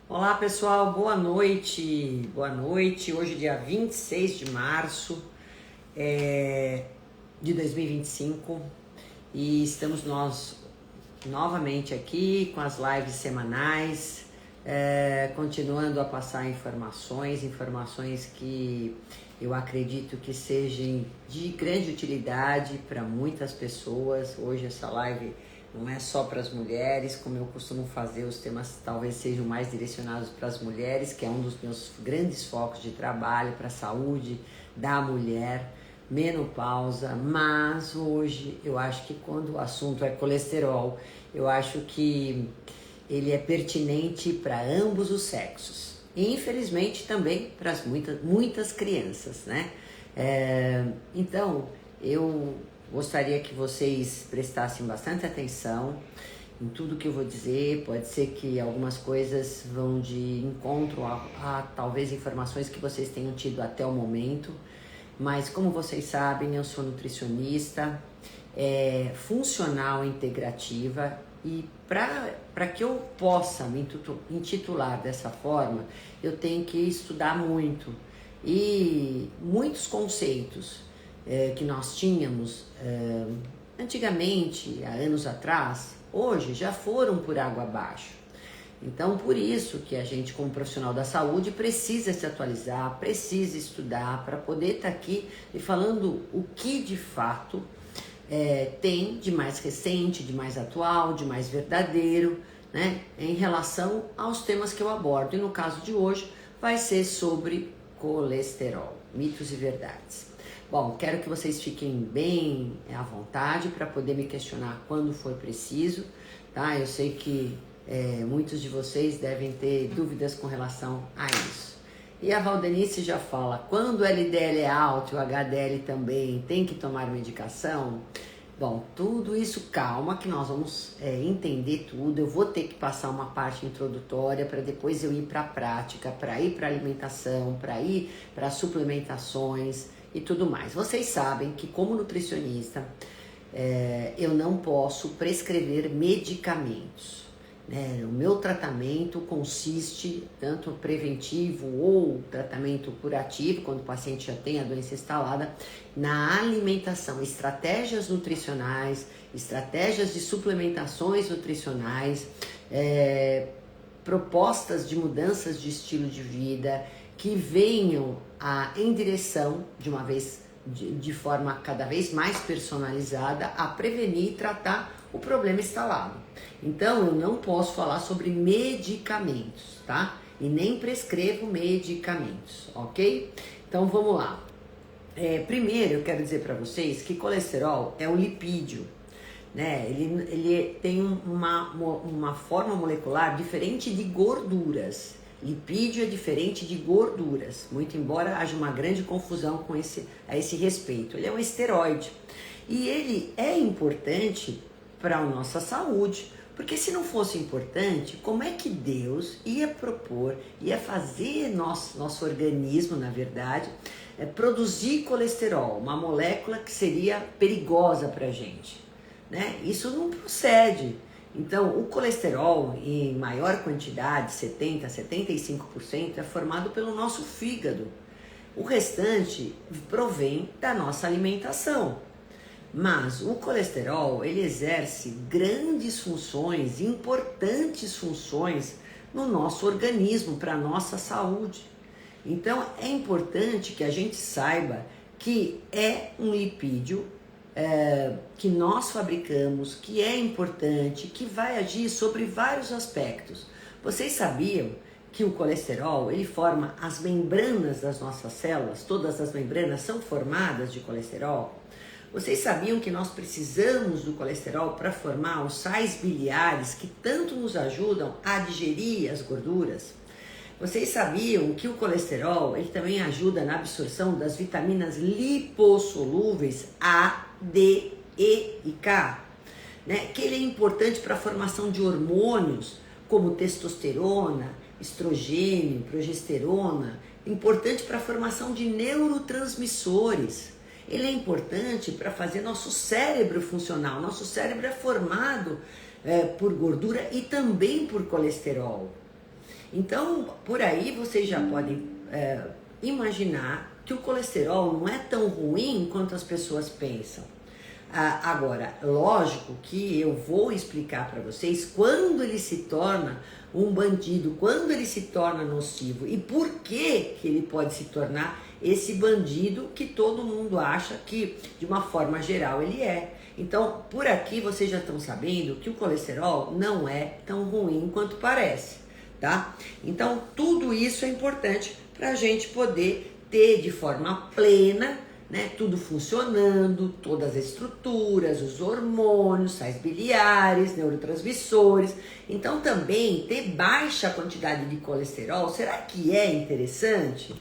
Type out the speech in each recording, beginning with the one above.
Olá pessoal, boa noite. Boa noite. Hoje dia 26 de março de 2025 e estamos nós novamente aqui com as lives semanais, continuando a passar informações que eu acredito que sejam de grande utilidade para muitas pessoas. Hoje essa live não é só para as mulheres, como eu costumo fazer, os temas talvez sejam mais direcionados para as mulheres, que é um dos meus grandes focos de trabalho para a saúde da mulher, menopausa, mas hoje eu acho que quando o assunto é colesterol, eu acho que ele é pertinente para ambos os sexos. E infelizmente também para as muitas crianças, né? Então, eu gostaria que vocês prestassem bastante atenção em tudo que eu vou dizer. Pode ser que algumas coisas vão de encontro a talvez informações que vocês tenham tido até o momento, mas como vocês sabem, eu sou nutricionista, funcional integrativa, e para que eu possa me intitular dessa forma, eu tenho que estudar muito. E muitos conceitos que nós tínhamos antigamente, há anos atrás, hoje já foram por água abaixo. Então, por isso que a gente, como profissional da saúde, precisa se atualizar, precisa estudar para poder estar aqui e falando o que de fato tem de mais recente, de mais atual, de mais verdadeiro, né, em relação aos temas que eu abordo. E no caso de hoje vai ser sobre colesterol, mitos e verdades. Bom, quero que vocês fiquem bem à vontade para poder me questionar quando for preciso, tá? Eu sei que muitos de vocês devem ter dúvidas com relação a isso. E a Valdenice já fala, quando o LDL é alto e o HDL também, tem que tomar medicação? Bom, tudo isso, calma que nós vamos entender tudo. Eu vou ter que passar uma parte introdutória para depois eu ir para a prática, para ir para alimentação, para ir para suplementações e tudo mais. Vocês sabem que como nutricionista, eu não posso prescrever medicamentos, né? O meu tratamento consiste tanto preventivo ou tratamento curativo, quando o paciente já tem a doença instalada, na alimentação, estratégias nutricionais, estratégias de suplementações nutricionais, propostas de mudanças de estilo de vida que venham em direção, de forma cada vez mais personalizada, a prevenir e tratar o problema instalado. Então, eu não posso falar sobre medicamentos, tá? E nem prescrevo medicamentos, ok? Então, vamos lá. Primeiro, eu quero dizer para vocês que colesterol é um lipídio, né? Ele tem uma forma molecular diferente de gorduras. Lipídio é diferente de gorduras, muito embora haja uma grande confusão a esse respeito. Ele é um esteroide e ele é importante para a nossa saúde, porque se não fosse importante, como é que Deus ia fazer nosso organismo, na verdade, produzir colesterol, uma molécula que seria perigosa para a gente, né? Isso não procede. Então, o colesterol em maior quantidade, 70% a 75%, é formado pelo nosso fígado. O restante provém da nossa alimentação. Mas o colesterol, ele exerce grandes funções, importantes funções no nosso organismo, para a nossa saúde. Então, é importante que a gente saiba que é um lipídio que nós fabricamos, que é importante, que vai agir sobre vários aspectos. Vocês sabiam que o colesterol, ele forma as membranas das nossas células? Todas as membranas são formadas de colesterol? Vocês sabiam que nós precisamos do colesterol para formar os sais biliares que tanto nos ajudam a digerir as gorduras? Vocês sabiam que o colesterol, ele também ajuda na absorção das vitaminas lipossolúveis A, D, E e K, né? Que ele é importante para a formação de hormônios como testosterona, estrogênio, progesterona, importante para a formação de neurotransmissores. Ele é importante para fazer nosso cérebro funcionar. Nosso cérebro é formado por gordura e também por colesterol. Então, por aí vocês já podem imaginar que o colesterol não é tão ruim quanto as pessoas pensam. Agora, lógico que eu vou explicar para vocês quando ele se torna um bandido, quando ele se torna nocivo e por que ele pode se tornar esse bandido que todo mundo acha que, de uma forma geral, ele é. Então, por aqui vocês já estão sabendo que o colesterol não é tão ruim quanto parece, tá? Então, tudo isso é importante para a gente poder ter de forma plena, né, tudo funcionando, todas as estruturas, os hormônios, sais biliares, neurotransmissores. Então, também ter baixa quantidade de colesterol, será que é interessante?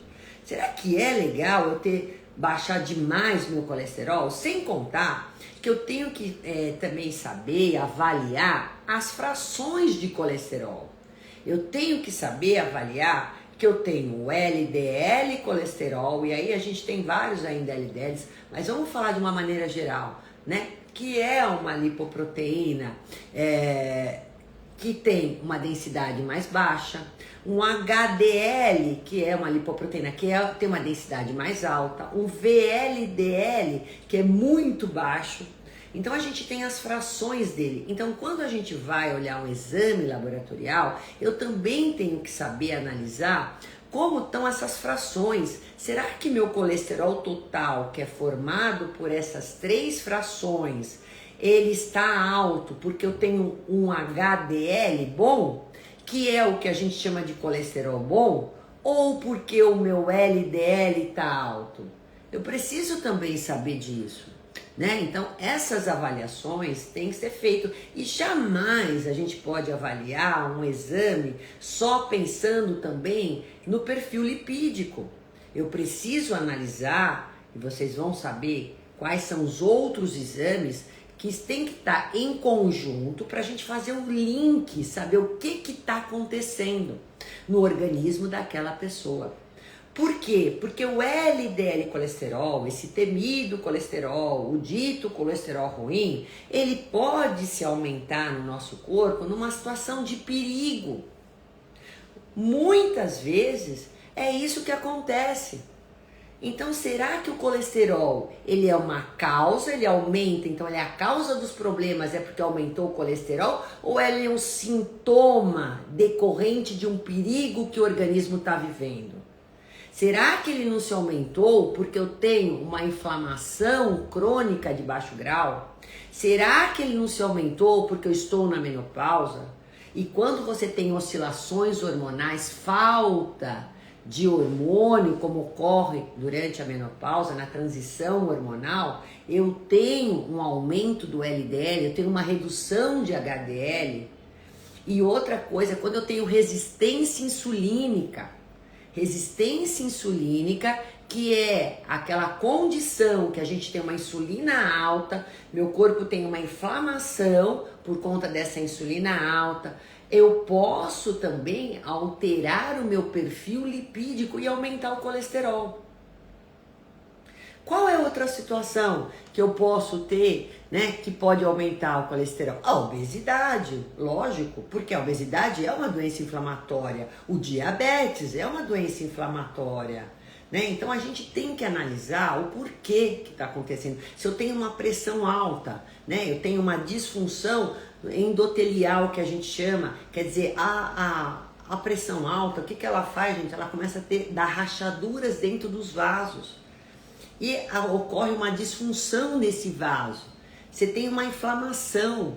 Será que é legal eu baixar demais meu colesterol? Sem contar que eu tenho que também saber avaliar as frações de colesterol. Eu tenho que saber avaliar que eu tenho o LDL colesterol, e aí a gente tem vários ainda LDLs, mas vamos falar de uma maneira geral, né? Que é uma lipoproteína que tem uma densidade mais baixa, um HDL, que é uma lipoproteína que tem uma densidade mais alta, um VLDL, que é muito baixo. Então a gente tem as frações dele. Então quando a gente vai olhar um exame laboratorial, eu também tenho que saber analisar como estão essas frações. Será que meu colesterol total, que é formado por essas 3 frações, ele está alto porque eu tenho um HDL bom, que é o que a gente chama de colesterol bom, ou porque o meu LDL está alto? Eu preciso também saber disso. Né? Então, essas avaliações têm que ser feitas e jamais a gente pode avaliar um exame só pensando também no perfil lipídico. Eu preciso analisar, e vocês vão saber quais são os outros exames que têm que estar em conjunto para a gente fazer um link, saber o que está acontecendo no organismo daquela pessoa. Por quê? Porque o LDL colesterol, esse temido colesterol, o dito colesterol ruim, ele pode se aumentar no nosso corpo numa situação de perigo. Muitas vezes é isso que acontece. Então, será que o colesterol, ele é uma causa, ele aumenta, então ele é a causa dos problemas, é porque aumentou o colesterol? Ou ele é um sintoma decorrente de um perigo que o organismo está vivendo? Será que ele não se aumentou porque eu tenho uma inflamação crônica de baixo grau? Será que ele não se aumentou porque eu estou na menopausa? E quando você tem oscilações hormonais, falta de hormônio, como ocorre durante a menopausa, na transição hormonal, eu tenho um aumento do LDL, eu tenho uma redução de HDL. E outra coisa, quando eu tenho resistência insulínica, que é aquela condição que a gente tem uma insulina alta, meu corpo tem uma inflamação por conta dessa insulina alta, eu posso também alterar o meu perfil lipídico e aumentar o colesterol. Qual é outra situação que eu posso ter, né, que pode aumentar o colesterol? A obesidade, lógico, porque a obesidade é uma doença inflamatória. O diabetes é uma doença inflamatória, né? Então a gente tem que analisar o porquê que está acontecendo. Se eu tenho uma pressão alta, né, eu tenho uma disfunção endotelial que a gente chama, quer dizer, a pressão alta, o que ela faz, gente? Ela começa a dar rachaduras dentro dos vasos. E ocorre uma disfunção nesse vaso, você tem uma inflamação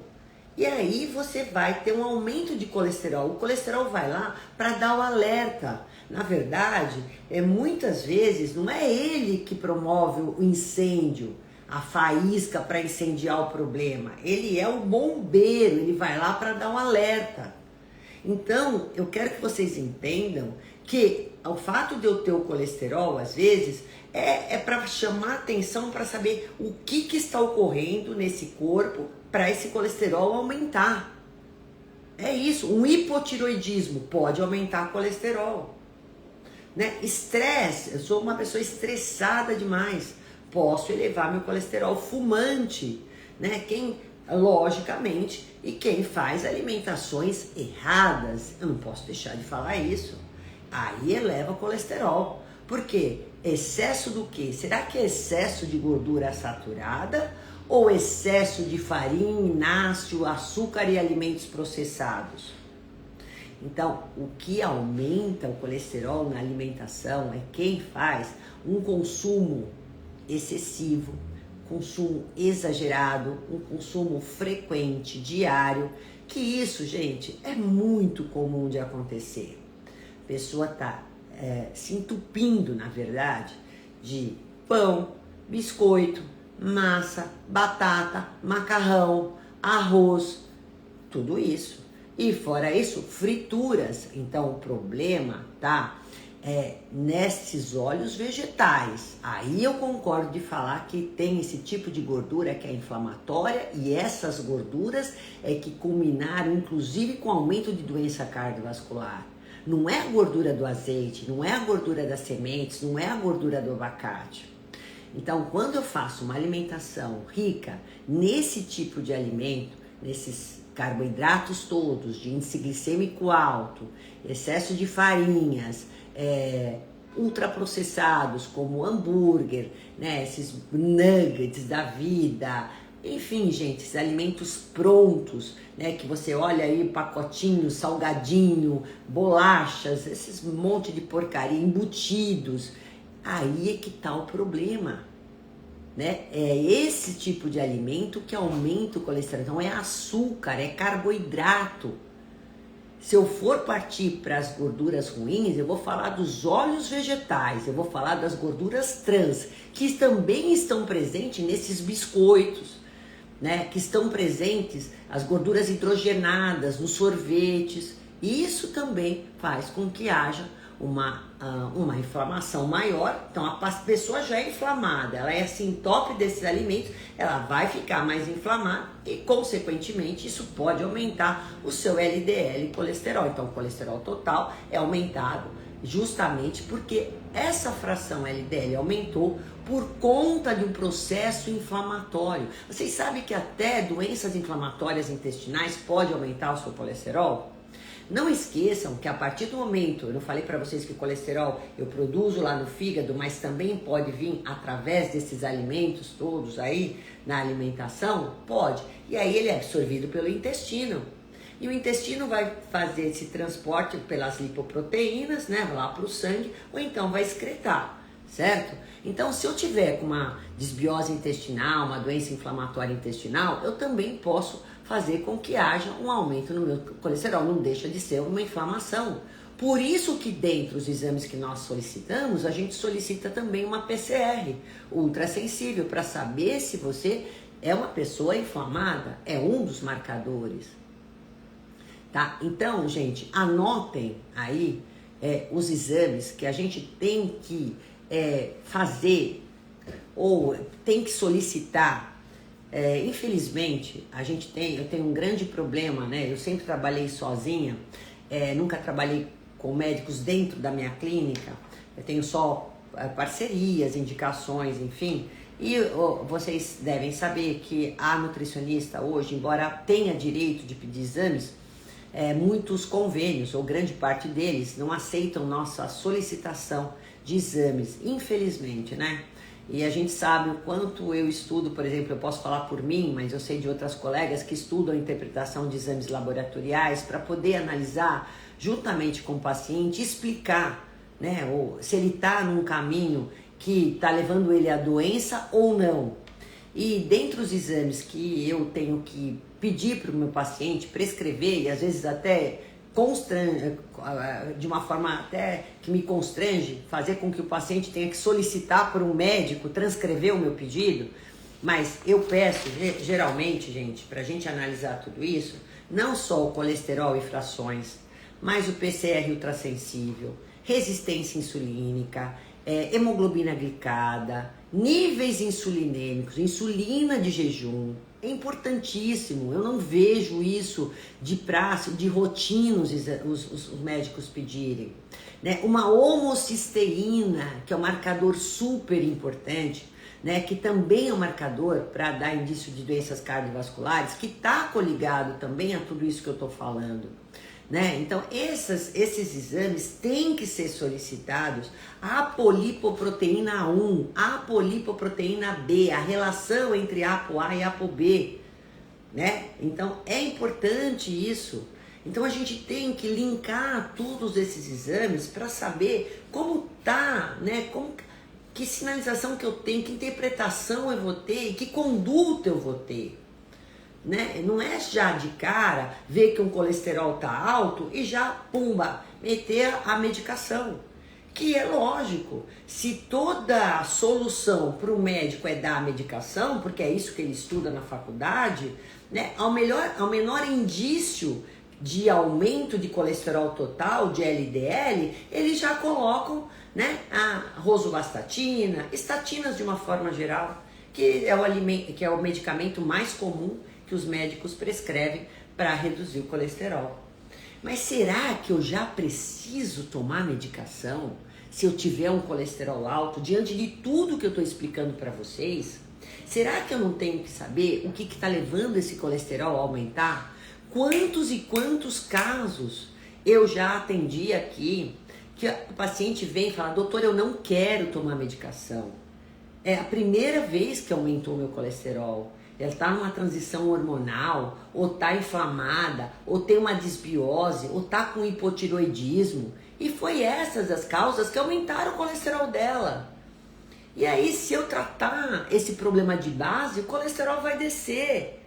e aí você vai ter um aumento de colesterol. O colesterol vai lá para dar o alerta. Na verdade, muitas vezes não é ele que promove o incêndio, a faísca para incendiar o problema. Ele é o bombeiro, ele vai lá para dar um alerta. Então, eu quero que vocês entendam que o fato de eu ter o colesterol, às vezes, é para chamar atenção, para saber o que está ocorrendo nesse corpo para esse colesterol aumentar. É isso, um hipotiroidismo pode aumentar o colesterol. Né? Estresse, eu sou uma pessoa estressada demais, posso elevar meu colesterol. Fumante, né? Quem logicamente, e quem faz alimentações erradas, eu não posso deixar de falar isso, aí eleva o colesterol. Por quê? Excesso do quê? Será que é excesso de gordura saturada ou excesso de farinha, inácio, açúcar e alimentos processados? Então, o que aumenta o colesterol na alimentação é quem faz um consumo excessivo, consumo exagerado, um consumo frequente, diário, que isso, gente, é muito comum de acontecer. A pessoa tá se entupindo, na verdade, de pão, biscoito, massa, batata, macarrão, arroz, tudo isso. E fora isso, frituras. Então o problema tá nesses óleos vegetais. Aí eu concordo de falar que tem esse tipo de gordura que é inflamatória e essas gorduras é que culminaram inclusive com aumento de doença cardiovascular. Não é a gordura do azeite, não é a gordura das sementes, não é a gordura do abacate. Então, quando eu faço uma alimentação rica nesse tipo de alimento, nesses carboidratos todos, de índice glicêmico alto, excesso de farinhas, ultraprocessados como hambúrguer, né, esses nuggets da vida, enfim, gente, esses alimentos prontos, né, que você olha aí, pacotinho, salgadinho, bolachas, esses monte de porcaria, embutidos, aí é que tá o problema, né? É esse tipo de alimento que aumenta o colesterol, então é açúcar, é carboidrato. Se eu for partir para as gorduras ruins, eu vou falar dos óleos vegetais, eu vou falar das gorduras trans, que também estão presentes nesses biscoitos, né? Que estão presentes as gorduras hidrogenadas nos sorvetes. Isso também faz com que haja uma inflamação maior. Então a pessoa já é inflamada, ela se entope desses alimentos, ela vai ficar mais inflamada e consequentemente isso pode aumentar o seu LDL colesterol. Então o colesterol total é aumentado justamente porque essa fração LDL aumentou por conta de um processo inflamatório. Vocês sabem que até doenças inflamatórias intestinais podem aumentar o seu colesterol? Não esqueçam que a partir do momento, eu falei para vocês que colesterol eu produzo lá no fígado, mas também pode vir através desses alimentos todos aí na alimentação? Pode. E aí ele é absorvido pelo intestino. E o intestino vai fazer esse transporte pelas lipoproteínas, né, lá para o sangue, ou então vai excretar, certo? Então, se eu tiver com uma desbiose intestinal, uma doença inflamatória intestinal, eu também posso fazer com que haja um aumento no meu colesterol, não deixa de ser uma inflamação. Por isso que dentro dos exames que nós solicitamos, a gente solicita também uma PCR ultrassensível para saber se você é uma pessoa inflamada, é um dos marcadores. Tá? Então, gente, anotem aí os exames que a gente tem que fazer ou tem que solicitar. Infelizmente, eu tenho um grande problema, né? Eu sempre trabalhei sozinha, nunca trabalhei com médicos dentro da minha clínica, eu tenho só parcerias, indicações, enfim. E vocês devem saber que a nutricionista hoje, embora tenha direito de pedir exames, muitos convênios, ou grande parte deles, não aceitam nossa solicitação de exames, infelizmente, né? E a gente sabe o quanto eu estudo, por exemplo, eu posso falar por mim, mas eu sei de outras colegas que estudam a interpretação de exames laboratoriais para poder analisar juntamente com o paciente, explicar, né, ou se ele está num caminho que está levando ele à doença ou não. E dentre os exames que eu tenho que pedir para o meu paciente prescrever, e às vezes até de uma forma até que me constrange, fazer com que o paciente tenha que solicitar por um médico, transcrever o meu pedido, mas eu peço geralmente, gente, para a gente analisar tudo isso, não só o colesterol e frações, mas o PCR ultrassensível, resistência insulínica, hemoglobina glicada, níveis insulinêmicos, insulina de jejum. É importantíssimo, eu não vejo isso de praxe, de rotina os médicos pedirem. Né? Uma homocisteína, que é um marcador super importante, né, que também é um marcador para dar indício de doenças cardiovasculares, que está coligado também a tudo isso que eu estou falando. Né? Então, esses exames têm que ser solicitados. A apolipoproteína 1, a apolipoproteína B, a relação entre ApoA e ApoB. Né? Então, é importante isso. Então, a gente tem que linkar todos esses exames para saber como tá, né? Que sinalização que eu tenho, que interpretação eu vou ter, que conduta eu vou ter. Né? Não é já de cara ver que um colesterol tá alto e já, pumba, meter a medicação. Que é lógico, se toda a solução para o médico é dar a medicação, porque é isso que ele estuda na faculdade, né? Ao menor indício de aumento de colesterol total, de LDL, eles já colocam, né, a rosuvastatina, estatinas de uma forma geral, que é o medicamento mais comum que os médicos prescrevem para reduzir o colesterol. Mas será que eu já preciso tomar medicação se eu tiver um colesterol alto, diante de tudo que eu estou explicando para vocês? Será que eu não tenho que saber o que está levando esse colesterol a aumentar? Quantos e quantos casos eu já atendi aqui, que o paciente vem e fala, doutor, eu não quero tomar medicação. É a primeira vez que aumentou o meu colesterol. Ela está numa transição hormonal, ou está inflamada, ou tem uma disbiose, ou está com hipotiroidismo. E foi essas as causas que aumentaram o colesterol dela. E aí, se eu tratar esse problema de base, o colesterol vai descer.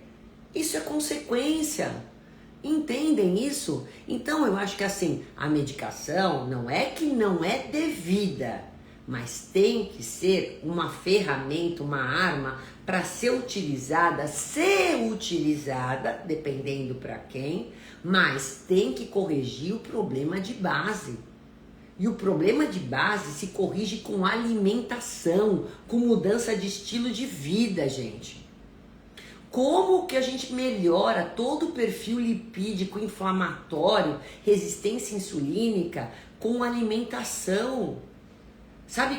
Isso é consequência. Entendem isso? Então, eu acho que assim, a medicação não é que não é devida, mas tem que ser uma ferramenta, uma arma para ser utilizada, dependendo para quem, mas tem que corrigir o problema de base. E o problema de base se corrige com alimentação, com mudança de estilo de vida, gente. Como que a gente melhora todo o perfil lipídico, inflamatório, resistência insulínica com alimentação? Sabe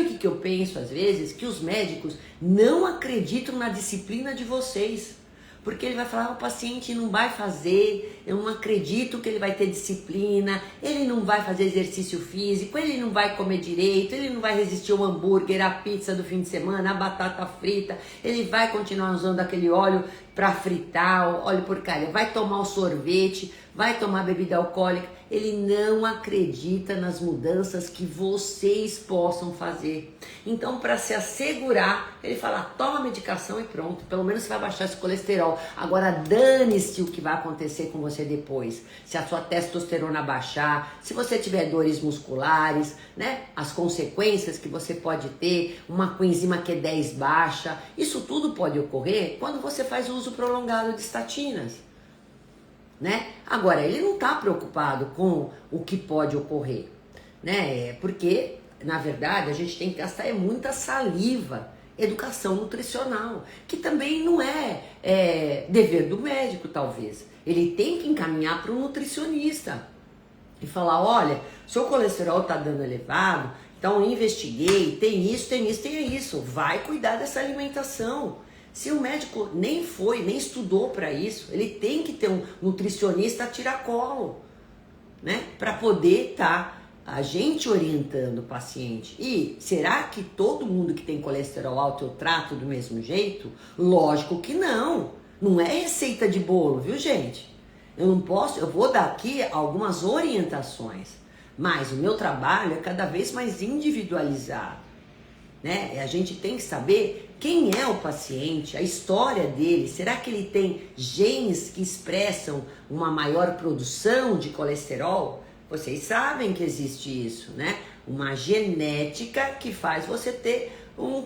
o que eu penso às vezes? Que os médicos não acreditam na disciplina de vocês. Porque ele vai falar, o paciente não vai fazer, eu não acredito que ele vai ter disciplina, ele não vai fazer exercício físico, ele não vai comer direito, ele não vai resistir ao hambúrguer, à pizza do fim de semana, à batata frita, ele vai continuar usando aquele óleo para fritar, óleo porcaria, vai tomar o sorvete, vai tomar bebida alcoólica. Ele não acredita nas mudanças que vocês possam fazer. Então, para se assegurar, ele fala, toma medicação e pronto, pelo menos você vai baixar esse colesterol. Agora, dane-se o que vai acontecer com você depois. Se a sua testosterona baixar, se você tiver dores musculares, né? As consequências que você pode ter, uma coenzima Q10 baixa, isso tudo pode ocorrer quando você faz uso prolongado de estatinas. Né? Agora, ele não está preocupado com o que pode ocorrer, né? Porque, na verdade, a gente tem que gastar muita saliva, educação nutricional, que também não é dever do médico, talvez. Ele tem que encaminhar para um nutricionista e falar, olha, seu colesterol está dando elevado, então eu investiguei, tem isso, vai cuidar dessa alimentação. Se o médico nem estudou para isso, ele tem que ter um nutricionista a tiracolo, né? Para poder estar a gente orientando o paciente. E será que todo mundo que tem colesterol alto eu trato do mesmo jeito? Lógico que não. Não é receita de bolo, viu, gente? Eu vou dar aqui algumas orientações, mas o meu trabalho é cada vez mais individualizado, né? A gente tem que saber quem é o paciente, a história dele. Será que ele tem genes que expressam uma maior produção de colesterol? Vocês sabem que existe isso, né? Uma genética que faz você ter um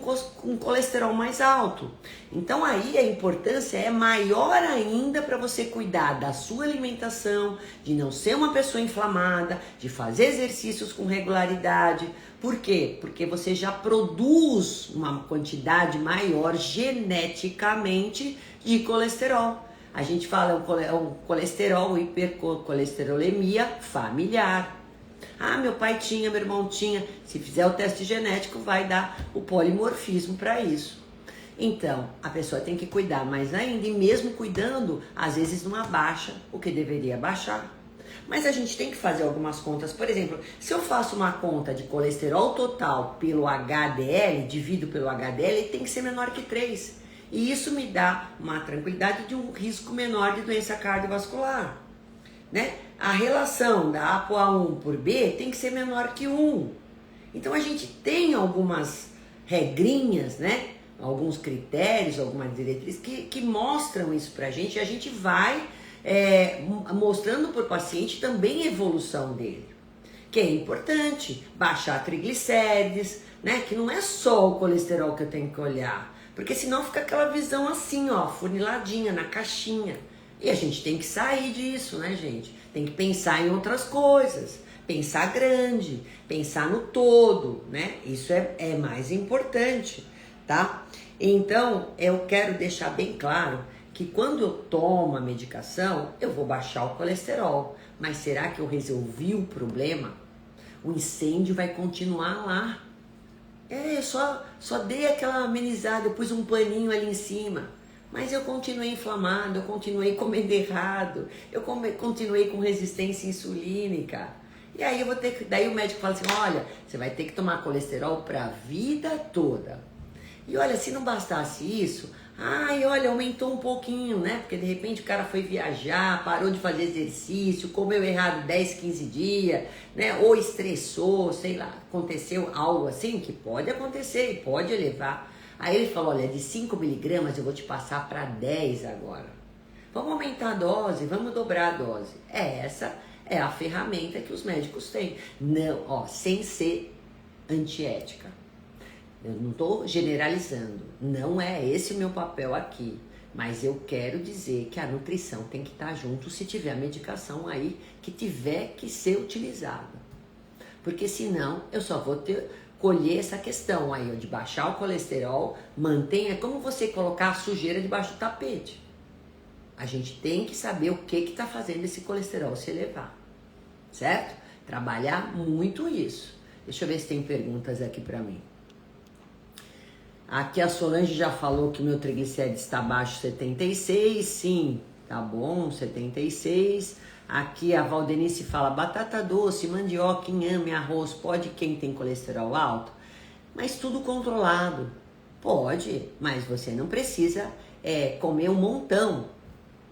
colesterol mais alto. Então aí a importância é maior ainda para você cuidar da sua alimentação, de não ser uma pessoa inflamada, de fazer exercícios com regularidade. Por quê? Porque você já produz uma quantidade maior geneticamente de colesterol. A gente fala é um colesterol, hipercolesterolemia familiar. Ah, meu pai tinha, meu irmão tinha. Se fizer o teste genético, vai dar o polimorfismo para isso. Então, a pessoa tem que cuidar mais ainda, e mesmo cuidando, às vezes não abaixa o que deveria baixar. Mas a gente tem que fazer algumas contas. Por exemplo, se eu faço uma conta de colesterol total pelo HDL, divido pelo HDL, ele tem que ser menor que 3. E isso me dá uma tranquilidade de um risco menor de doença cardiovascular, né? A relação da ApoA1 por B tem que ser menor que 1. Então a gente tem algumas regrinhas, né? Alguns critérios, algumas diretrizes que mostram isso pra gente, e a gente vai mostrando para o paciente também a evolução dele, que é importante baixar triglicérides, né? Que não é só o colesterol que eu tenho que olhar, porque senão fica aquela visão assim, ó, funiladinha na caixinha, e a gente tem que sair disso, né, gente? Tem que pensar em outras coisas, pensar grande, pensar no todo, né? Isso é mais importante, tá? Então, eu quero deixar bem claro que quando eu tomo a medicação, eu vou baixar o colesterol. Mas será que eu resolvi o problema? O incêndio vai continuar lá. Só dei aquela amenizada, eu pus um paninho ali em cima. Mas eu continuei inflamado, eu continuei comendo errado, eu continuei com resistência insulínica. E aí daí o médico fala assim, olha, você vai ter que tomar colesterol para a vida toda. E olha, se não bastasse isso, olha, aumentou um pouquinho, né? Porque de repente o cara foi viajar, parou de fazer exercício, comeu errado 10, 15 dias, né? Ou estressou, sei lá, aconteceu algo assim, que pode acontecer e pode elevar. Aí ele falou, olha, de 5 miligramas eu vou te passar para 10 agora. Vamos aumentar a dose, vamos dobrar a dose. Essa é a ferramenta que os médicos têm. Não, sem ser antiética. Eu não estou generalizando, não é esse o meu papel aqui, mas eu quero dizer que a nutrição tem que estar junto se tiver a medicação aí que tiver que ser utilizada. Porque senão eu só vou colher essa questão aí, ó, de baixar o colesterol, é como você colocar a sujeira debaixo do tapete. A gente tem que saber o que está fazendo esse colesterol se elevar, certo? Trabalhar muito isso. Deixa eu ver se tem perguntas aqui para mim. Aqui a Solange já falou que meu triglicérides está abaixo de 76, sim, tá bom, 76. Aqui a Valdenice fala, batata doce, mandioca, inhame, arroz, pode quem tem colesterol alto? Mas tudo controlado. Pode, mas você não precisa comer um montão.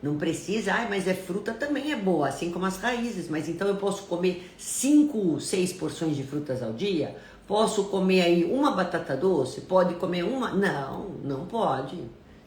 Não precisa, mas fruta também é boa, assim como as raízes. Mas então eu posso comer 5, 6 porções de frutas ao dia? Posso comer aí uma batata doce? Pode comer uma? Não, não pode.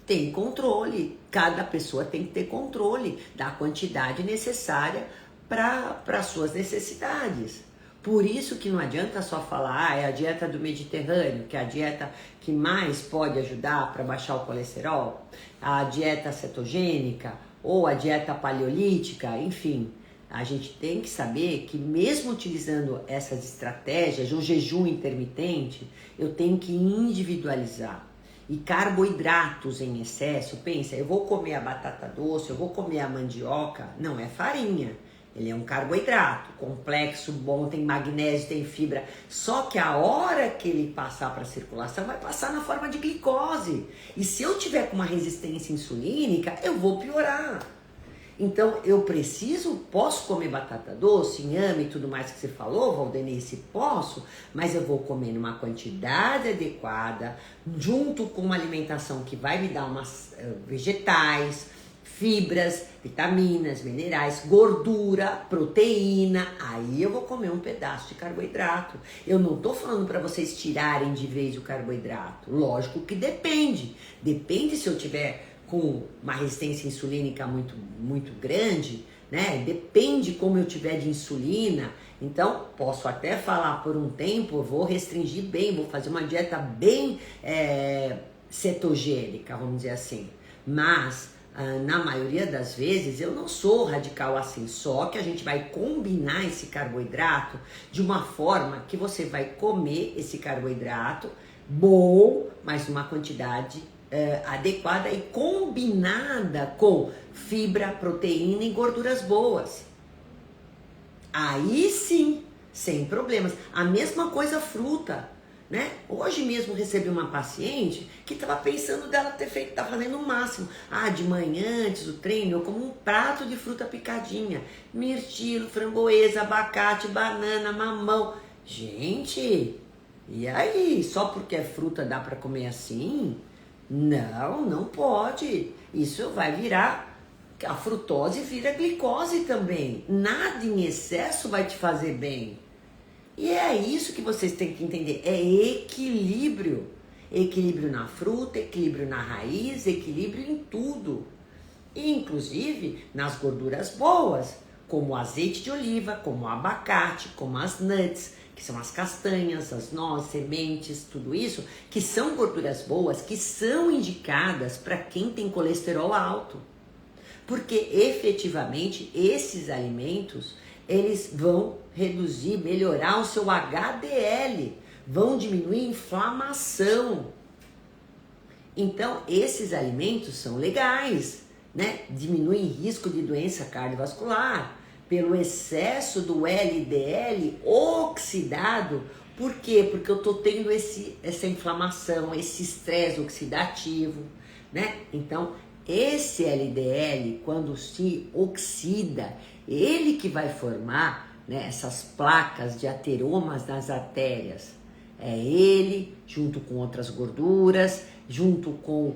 Tem controle. Cada pessoa tem que ter controle da quantidade necessária para suas necessidades. Por isso que não adianta só falar, é a dieta do Mediterrâneo, que é a dieta que mais pode ajudar para baixar o colesterol, a dieta cetogênica ou a dieta paleolítica, enfim. A gente tem que saber que mesmo utilizando essas estratégias, o jejum intermitente, eu tenho que individualizar. E carboidratos em excesso, pensa, eu vou comer a batata doce, eu vou comer a mandioca, não é farinha. Ele é um carboidrato complexo, bom, tem magnésio, tem fibra. Só que a hora que ele passar para a circulação, vai passar na forma de glicose. E se eu tiver com uma resistência insulínica, eu vou piorar. Então, posso comer batata doce, inhame e tudo mais que você falou, Valdenice? Posso, mas eu vou comer numa quantidade adequada, junto com uma alimentação que vai me dar umas vegetais, fibras, vitaminas, minerais, gordura, proteína. Aí eu vou comer um pedaço de carboidrato. Eu não tô falando para vocês tirarem de vez o carboidrato. Lógico que depende. Depende se eu tiver com uma resistência insulínica muito, muito grande, né? Depende como eu tiver de insulina. Então, posso até falar por um tempo, eu vou restringir bem, vou fazer uma dieta bem cetogênica, vamos dizer assim. Mas, na maioria das vezes, eu não sou radical assim, só que a gente vai combinar esse carboidrato de uma forma que você vai comer esse carboidrato bom, mas numa quantidade adequada e combinada com fibra, proteína e gorduras boas. Aí sim sem problemas. A mesma coisa fruta, né? Hoje mesmo recebi uma paciente que estava pensando dela ter feito, tá fazendo o máximo. De manhã, antes do treino, eu como um prato de fruta picadinha. Mirtilo, framboesa, abacate, banana, mamão. Gente, e aí? Só porque é fruta dá para comer assim? Não, não pode. Isso vai virar... A frutose vira glicose também. Nada em excesso vai te fazer bem. E é isso que vocês têm que entender. É equilíbrio. Equilíbrio na fruta, equilíbrio na raiz, equilíbrio em tudo. E, inclusive nas gorduras boas, como o azeite de oliva, como o abacate, como as nuts, que são as castanhas, as nozes, sementes, tudo isso, que são gorduras boas, que são indicadas para quem tem colesterol alto. Porque efetivamente esses alimentos, eles vão reduzir, melhorar o seu HDL, vão diminuir a inflamação. Então esses alimentos são legais, né? Diminuem risco de doença cardiovascular, pelo excesso do LDL oxidado. Por quê? Porque eu tô tendo essa inflamação, esse estresse oxidativo, né? Então esse LDL, quando se oxida, ele que vai formar, né, essas placas de ateromas nas artérias. É ele, junto com outras gorduras, junto com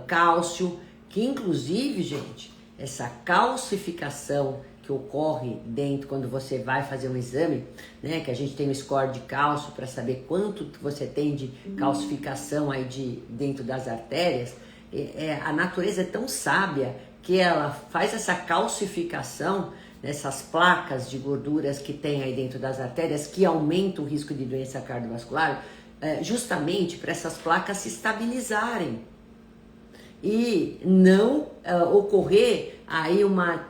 cálcio, que inclusive, gente, essa calcificação que ocorre dentro quando você vai fazer um exame, né, que a gente tem um score de cálcio para saber quanto você tem de calcificação aí dentro das artérias. A natureza é tão sábia que ela faz essa calcificação nessas placas de gorduras que tem aí dentro das artérias, que aumenta o risco de doença cardiovascular, justamente para essas placas se estabilizarem e não ocorrer aí uma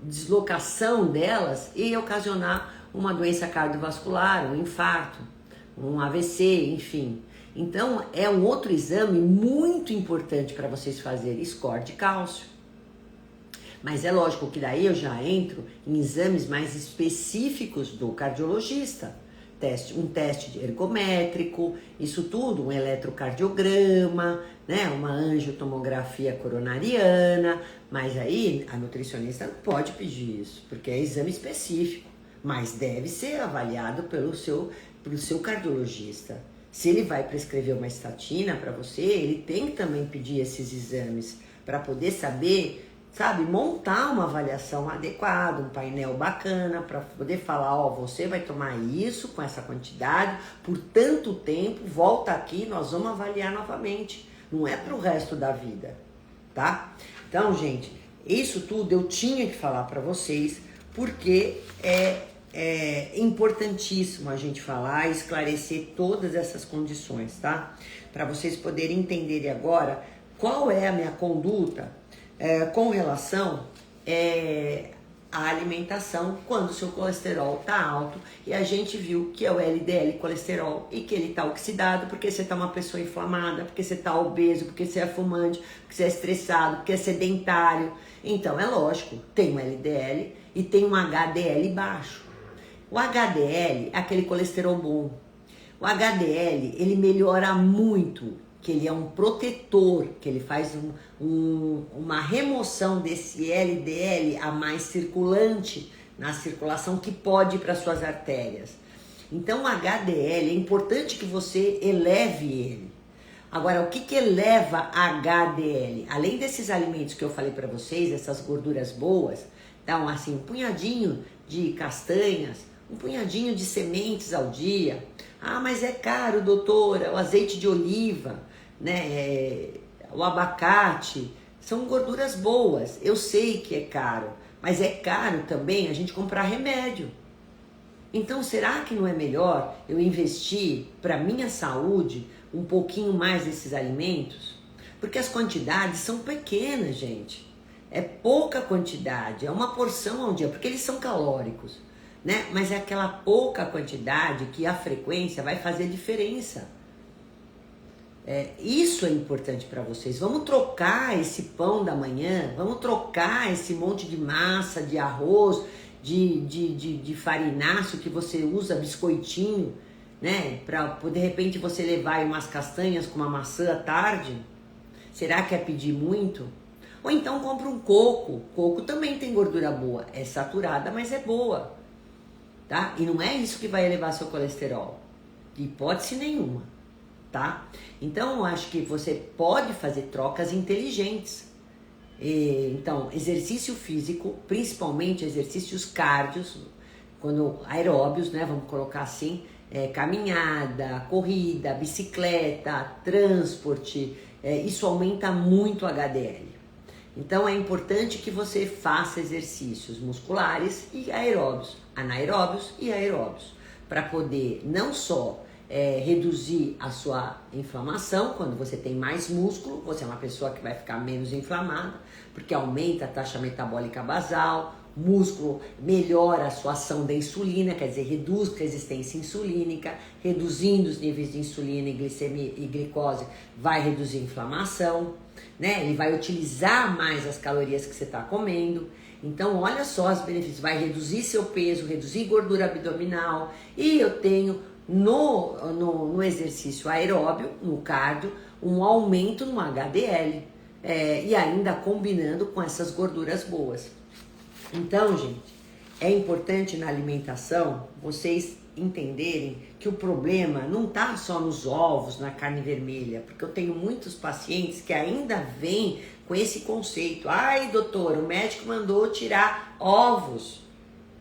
deslocação delas e ocasionar uma doença cardiovascular, um infarto, um AVC, enfim. Então, é um outro exame muito importante para vocês fazerem, score de cálcio. Mas é lógico que daí eu já entro em exames mais específicos do cardiologista. Um teste ergométrico, isso tudo, um eletrocardiograma, né, uma angiotomografia coronariana. Mas aí a nutricionista não pode pedir isso, porque é exame específico. Mas deve ser avaliado pelo seu cardiologista. Se ele vai prescrever uma estatina para você, ele tem que também pedir esses exames para poder saber, sabe, montar uma avaliação adequada, um painel bacana para poder falar, você vai tomar isso com essa quantidade por tanto tempo, volta aqui, nós vamos avaliar novamente. Não é para o resto da vida, tá? Então, gente, isso tudo eu tinha que falar para vocês porque é importantíssimo a gente falar e esclarecer todas essas condições, tá? Para vocês poderem entender agora qual é a minha conduta com relação à alimentação quando o seu colesterol tá alto e a gente viu que é o LDL colesterol e que ele tá oxidado porque você tá uma pessoa inflamada, porque você tá obeso, porque você é fumante, porque você é estressado, porque é sedentário. Então é lógico, tem um LDL e tem um HDL baixo. O HDL é aquele colesterol bom. O HDL, ele melhora muito, que ele é um protetor, que ele faz uma remoção desse LDL a mais circulante na circulação que pode ir para suas artérias. Então o HDL, é importante que você eleve ele. Agora, o que eleva HDL? Além desses alimentos que eu falei para vocês, essas gorduras boas, então assim, um punhadinho de castanhas, um punhadinho de sementes ao dia. Mas é caro, doutora, o azeite de oliva, né, o abacate, são gorduras boas. Eu sei que é caro, mas é caro também a gente comprar remédio. Então, será que não é melhor eu investir para minha saúde um pouquinho mais desses alimentos? Porque as quantidades são pequenas, gente. É pouca quantidade, é uma porção ao dia, porque eles são calóricos, né? Mas é aquela pouca quantidade que a frequência vai fazer diferença. Isso é importante para vocês. Vamos trocar esse pão da manhã, vamos trocar esse monte de massa, de arroz, de farináceo que você usa, biscoitinho, né? Para de repente você levar aí umas castanhas com uma maçã à tarde. Será que é pedir muito? Ou então compra um coco. Coco também tem gordura boa. É saturada, mas é boa. Tá? E não é isso que vai elevar seu colesterol. De hipótese nenhuma. Tá? Então, eu acho que você pode fazer trocas inteligentes. Então, exercício físico, principalmente exercícios cardios, quando aeróbios, né? Vamos colocar assim, caminhada, corrida, bicicleta, transporte, isso aumenta muito o HDL. Então é importante que você faça exercícios musculares e aeróbios, anaeróbios e aeróbios, para poder não só reduzir a sua inflamação. Quando você tem mais músculo, você é uma pessoa que vai ficar menos inflamada, porque aumenta a taxa metabólica basal. Músculo melhora a sua ação da insulina, quer dizer, reduz a resistência insulínica, reduzindo os níveis de insulina e glicemia e glicose, vai reduzir a inflamação, né? Ele vai utilizar mais as calorias que você está comendo. Então, olha só os benefícios, vai reduzir seu peso, reduzir gordura abdominal. E eu tenho no exercício aeróbio, no cardio, um aumento no HDL, e ainda combinando com essas gorduras boas. Então, gente, é importante na alimentação vocês entenderem que o problema não tá só nos ovos, na carne vermelha, porque eu tenho muitos pacientes que ainda vêm com esse conceito. Ai, doutor, o médico mandou tirar ovos.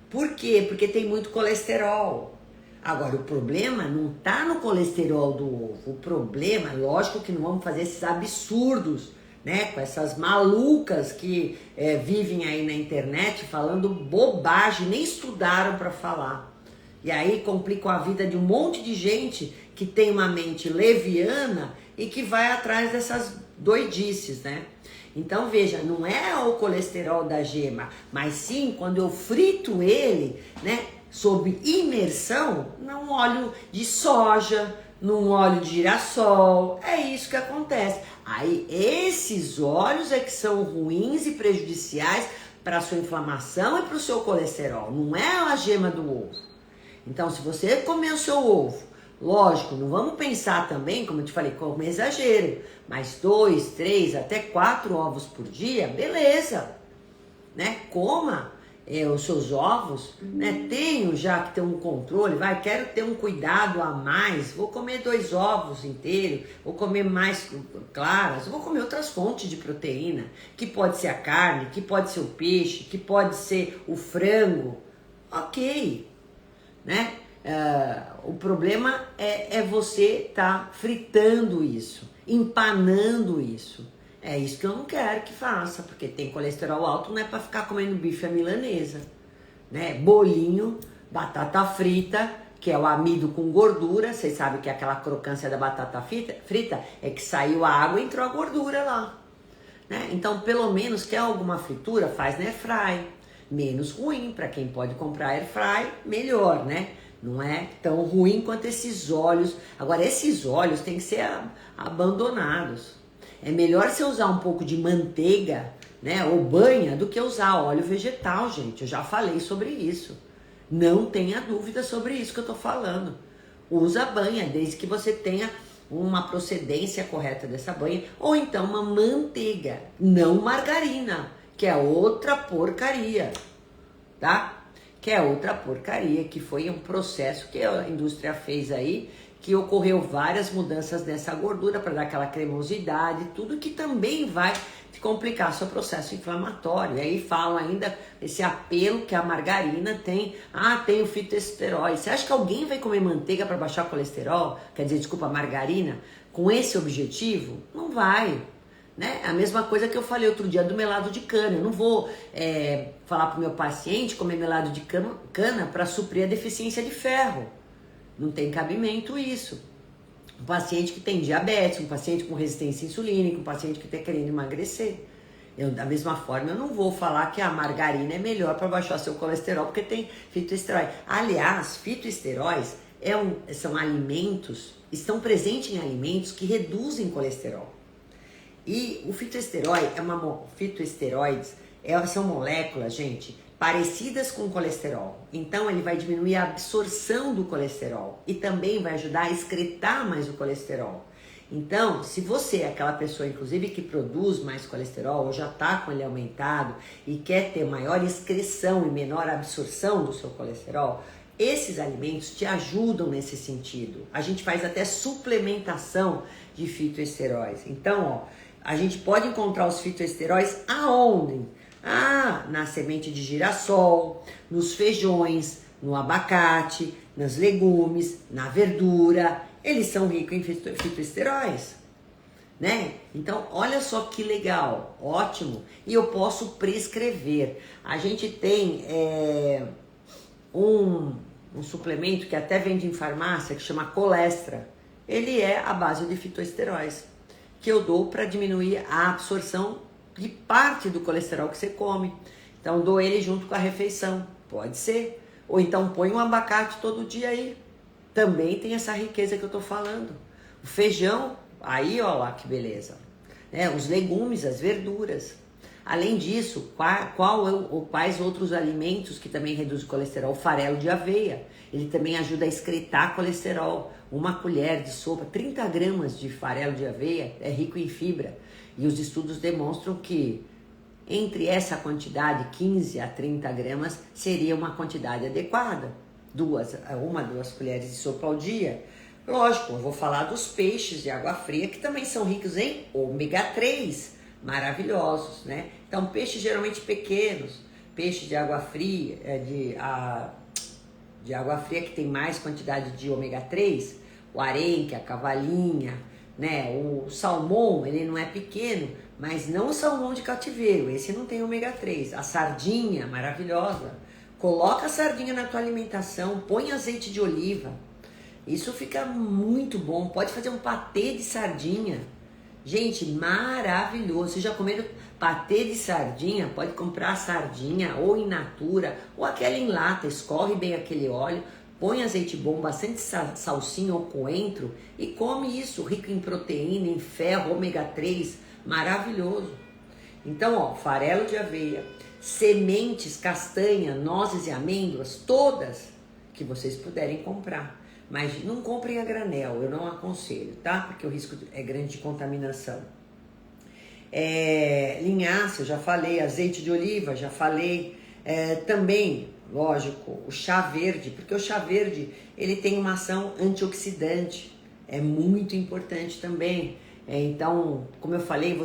Por quê? Porque tem muito colesterol. Agora, o problema não tá no colesterol do ovo. O problema, lógico que não vamos fazer esses absurdos, né, com essas malucas que vivem aí na internet falando bobagem, nem estudaram para falar. E aí complicam a vida de um monte de gente que tem uma mente leviana e que vai atrás dessas doidices, né? Então veja, não é o colesterol da gema, mas sim quando eu frito ele, né, sob imersão, num óleo de soja, num óleo de girassol, é isso que acontece. Aí esses óleos é que são ruins e prejudiciais para a sua inflamação e para o seu colesterol, não é a gema do ovo. Então, se você comer o seu ovo, lógico, não vamos pensar também, como eu te falei, como exagero, mas 2, 3, até 4 ovos por dia, beleza, né? Coma os seus ovos, né? Tenho já que ter um controle, quero ter um cuidado a mais, vou comer 2 ovos inteiros, vou comer mais claras, vou comer outras fontes de proteína, que pode ser a carne, que pode ser o peixe, que pode ser o frango, ok, né? O problema é você tá fritando isso, empanando isso. É isso que eu não quero que faça, porque tem colesterol alto, não é para ficar comendo bife à milanesa, né? Bolinho, batata frita, que é o amido com gordura. Vocês sabem que aquela crocância da batata frita é que saiu a água e entrou a gordura lá, né? Então, pelo menos, quer alguma fritura, faz na airfry. Menos ruim, para quem pode comprar airfry, melhor, né? Não é tão ruim quanto esses óleos. Agora, esses óleos têm que ser abandonados. É melhor você usar um pouco de manteiga, né, ou banha, do que usar óleo vegetal, gente. Eu já falei sobre isso. Não tenha dúvida sobre isso que eu tô falando. Usa banha, desde que você tenha uma procedência correta dessa banha, ou então uma manteiga, não margarina, que é outra porcaria, tá? Que é outra porcaria, que foi um processo que a indústria fez aí, que ocorreu várias mudanças nessa gordura para dar aquela cremosidade, tudo que também vai complicar seu processo inflamatório. E aí falam ainda esse apelo que a margarina tem, tem o fitoesterói. Você acha que alguém vai comer manteiga para baixar o colesterol? Quer dizer, desculpa, margarina, com esse objetivo? Não vai. Né? A mesma coisa que eu falei outro dia do melado de cana. Eu não vou falar para o meu paciente comer melado de cana para suprir a deficiência de ferro. Não tem cabimento isso. Um paciente que tem diabetes, um paciente com resistência insulínica, um paciente que está querendo emagrecer. Da mesma forma, eu não vou falar que a margarina é melhor para baixar seu colesterol porque tem fitoesterói. Aliás, fitoesteróis são alimentos, estão presentes em alimentos que reduzem colesterol. E o fitoesteroide são moléculas, gente, parecidas com o colesterol. Então ele vai diminuir a absorção do colesterol e também vai ajudar a excretar mais o colesterol. Então, se você é aquela pessoa, inclusive, que produz mais colesterol ou já está com ele aumentado e quer ter maior excreção e menor absorção do seu colesterol, esses alimentos te ajudam nesse sentido. A gente faz até suplementação de fitoesteróis. Então, ó, a gente pode encontrar os fitoesteróis aonde? Na semente de girassol, nos feijões, no abacate, nos legumes, na verdura. Eles são ricos em fitoesteróis, né? Então, olha só que legal, ótimo. E eu posso prescrever. A gente tem um suplemento que até vende em farmácia, que chama Colestra. Ele é a base de fitoesteróis, que eu dou para diminuir a absorção de parte do colesterol que você come. Então, dou ele junto com a refeição, pode ser. Ou então, põe um abacate todo dia aí. Também tem essa riqueza que eu tô falando. O feijão, aí ó lá que beleza. Os legumes, as verduras. Além disso, quais outros alimentos que também reduzem o colesterol? O farelo de aveia. Ele também ajuda a excretar colesterol. Uma colher de sopa, 30 gramas de farelo de aveia é rico em fibra. E os estudos demonstram que entre essa quantidade, 15 a 30 gramas, seria uma quantidade adequada. Uma, duas colheres de sopa ao dia. Lógico, eu vou falar dos peixes de água fria, que também são ricos em ômega 3, maravilhosos, né? Então, peixes geralmente pequenos, peixe de água fria, de água fria que tem mais quantidade de ômega 3, o arenque, a cavalinha, né? O salmão, ele não é pequeno, mas não o salmão de cativeiro, esse não tem ômega 3. A sardinha, maravilhosa. Coloca a sardinha na tua alimentação, põe azeite de oliva. Isso fica muito bom. Pode fazer um patê de sardinha. Gente, maravilhoso. Vocês já comeram patê de sardinha? Pode comprar a sardinha ou in natura, ou aquela em lata. Escorre bem aquele óleo, põe azeite bom, bastante salsinha ou coentro e come isso, rico em proteína, em ferro, ômega 3, maravilhoso. Então, ó, farelo de aveia, sementes, castanha, nozes e amêndoas, todas que vocês puderem comprar. Mas não comprem a granel, eu não aconselho, tá? Porque o risco é grande de contaminação. Linhaça, eu já falei, azeite de oliva, já falei. Também, lógico, o chá verde, porque o chá verde, ele tem uma ação antioxidante, é muito importante também. Então, como eu falei,